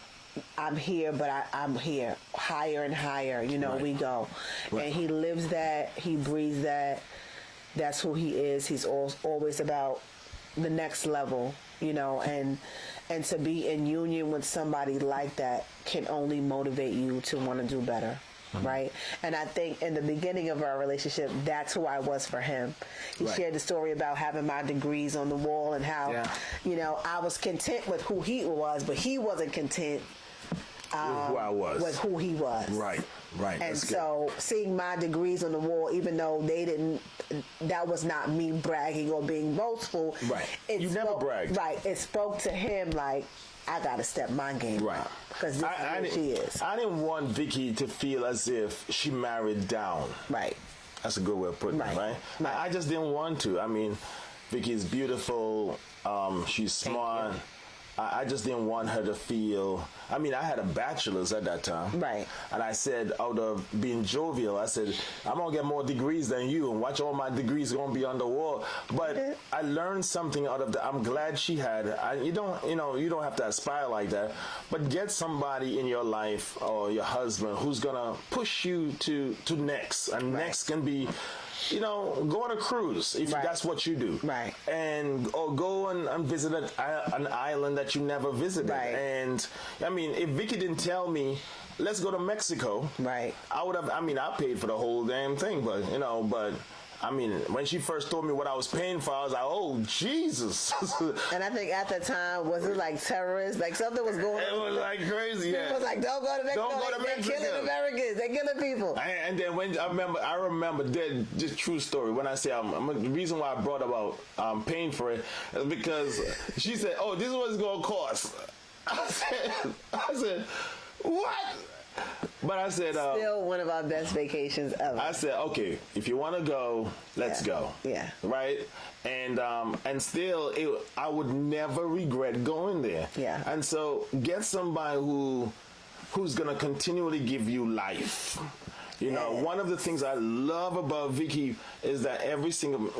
I'm here, but I'm here. Higher and higher, we go. Right. And he lives that. He breathes that. That's who he is. He's always about the next level, and to be in union with somebody like that can only motivate you to want to do better. Mm-hmm. Right. And I think in the beginning of our relationship, that's who I was for him. He shared the story about having my degrees on the wall and how, I was content with who he was, but he wasn't content who I was. With who he was. Right. And that's so good. Seeing my degrees on the wall, even though that was not me bragging or being boastful. Right. You never bragged. Right. It spoke to him like, I got to step my game up. Because this is who she is. I didn't want Vicky to feel as if she married down. Right. That's a good way of putting it, right? I just didn't want to. I mean, Vicky's beautiful. She's smart. I just didn't want her to feel... I mean, I had a bachelor's at that time. Right. And I said, out of being jovial, I said, I'm going to get more degrees than you, and watch all my degrees going to be on the wall. But I learned something out of that. I'm glad she had... you don't have to aspire like that, but get somebody in your life or your husband who's going to push you to next. And next can be... go on a cruise if that's what you do. Right. Or go and visit an island that you never visited. Right. And I mean, if Vicky didn't tell me, let's go to Mexico. Right. I paid for the whole damn thing, but when she first told me what I was paying for, I was like, oh, Jesus. And I think at the time, was it like terrorists? Like something was going on. It was like crazy, yeah. It was like, don't go to Mexico. Don't go to Mexico. They're killing Americans. They're killing people. And then when I remember, just true story, when I say the reason why I brought about paying for it is because she said, oh, this is what it's going to cost. I said, what? But I said, still one of our best vacations ever. I said, okay, if you want to go, let's go. Yeah. Right? And still, I would never regret going there. Yeah. And so get somebody who's going to continually give you life. One of the things I love about Vicky is that every single,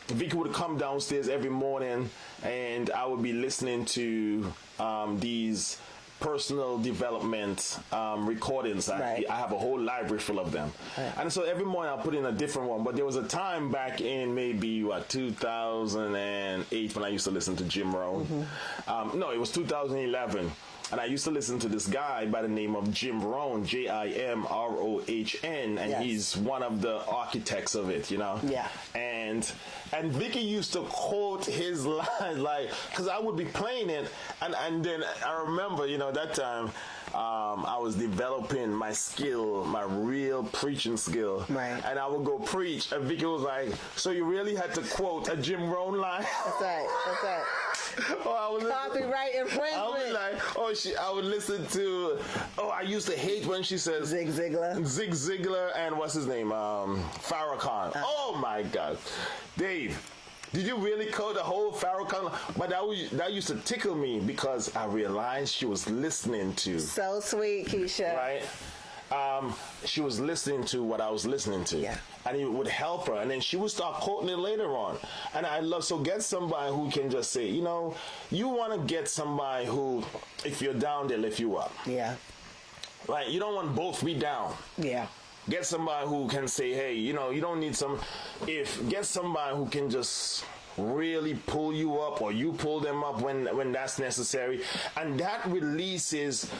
Vicky would come downstairs every morning and I would be listening to these personal development recordings. Right. I have a whole library full of them. Right. And so every morning I'll put in a different one. But there was a time back in maybe, 2008 when I used to listen to Jim Rohn. Mm-hmm. No, it was 2011. And I used to listen to this guy by the name of Jim Rohn, Jimrohn, and yes. he's one of the architects of it, Yeah. And Vicky used to quote his lines, like, because I would be playing it, and then I remember, that time I was developing my skill, my real preaching skill. Right. And I would go preach, and Vicky was like, so you really had to quote a Jim Rohn line? That's right. Copyright infringement. I was like, I would listen to, I used to hate when she says Zig Ziglar, and what's his name? Farrakhan. Oh my God. Dave, did you really quote the whole Farrakhan? But that used to tickle me because I realized she was listening to. So sweet, Keisha. Right? She was listening to what I was listening to. Yeah. And it would help her. And then she would start quoting it later on. And get somebody who can just say, you want to get somebody who, if you're down, they lift you up. Yeah. Like, you don't want both be down. Yeah. Get somebody who can say, hey, you don't need get somebody who can just really pull you up or you pull them up when that's necessary. And that releases,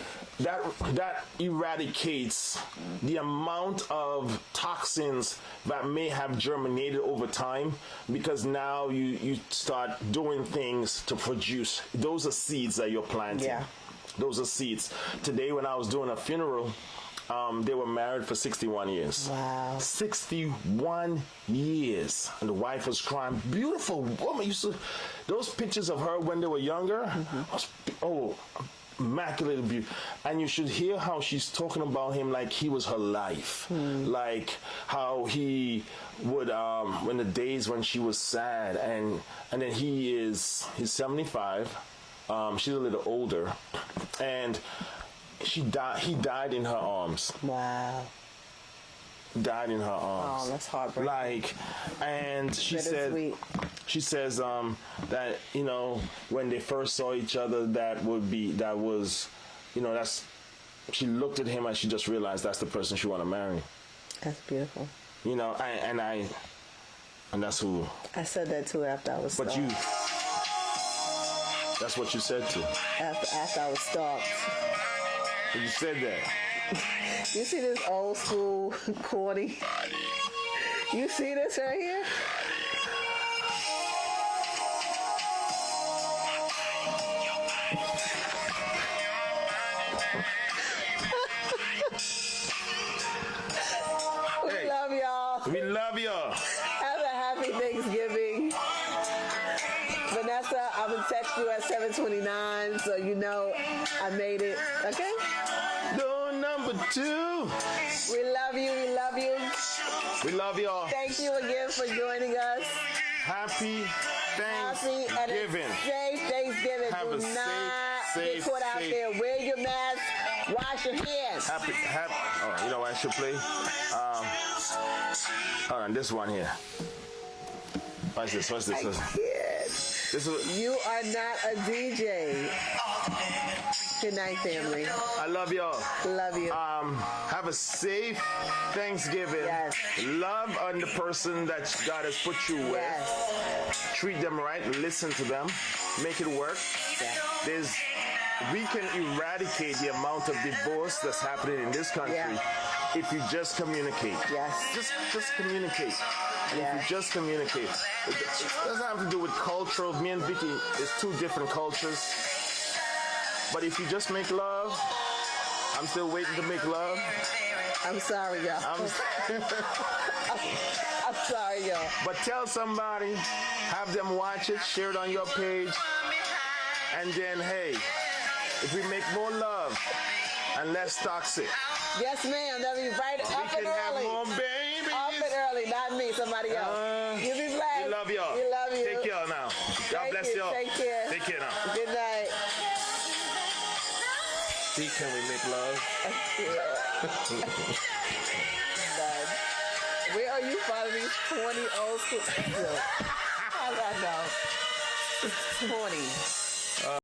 that eradicates the amount of toxins that may have germinated over time, because now you start doing things to produce. Those are seeds that you're planting. Yeah. Those are seeds. Today when I was doing a funeral, they were married for 61 years. Wow. 61 years. And the wife was crying. Beautiful woman. Those pictures of her when they were younger, immaculate beauty. And you should hear how she's talking about him like he was her life. Like how he would, when the days when she was sad, and then he's 75. She's a little older. And he died in her arms. Wow. Died in her arms. Oh, that's heartbreaking. And she says that, when they first saw each other, she looked at him and she just realized that's the person she want to marry. That's beautiful. And that's who. I said that too after I was stalked. But that's what you said too. After I was stalked. You said that. You see this old school corny? You see this right here? We love y'all. We love y'all. Have a happy Thanksgiving. Vanessa, I'm going to text you at 7:29 so you know I made it. Okay? Door number 2. We love you. We love you. We love y'all. Thank you again for joining us. Happy Thanksgiving. And a safe Thanksgiving. Have Do a not safe, get caught out there. Wear your mask. Wash your hands. Happy. Oh, you know what I should play? Hold on, this one here. What's this? I can't. This is. You are not a DJ. Good night, family. I love y'all. Love you. Have a safe Thanksgiving. Yes. Love on the person that God has put you with. Yes. Treat them right. Listen to them. Make it work. Yes. There's we can eradicate the amount of divorce that's happening in this country if you just communicate. Yes. Just communicate. And if you just communicate, it doesn't have to do with cultural. Me and Vicky is two different cultures. But if you just make love, I'm still waiting to make love. I'm sorry, y'all. I'm sorry, y'all. But tell somebody, have them watch it, share it on your page, and then, hey, if we make more love and less toxic, Yes, ma'am. That'll be right we up can and have early. more babies. Up and early, not me, somebody else. You be blessed. We love y'all. We love you. Take care now. God Thank bless you. y'all. Take care. Take care now. Good night. See, can we make love? Done. Where are you finding these 20 old school? I don't know. 20.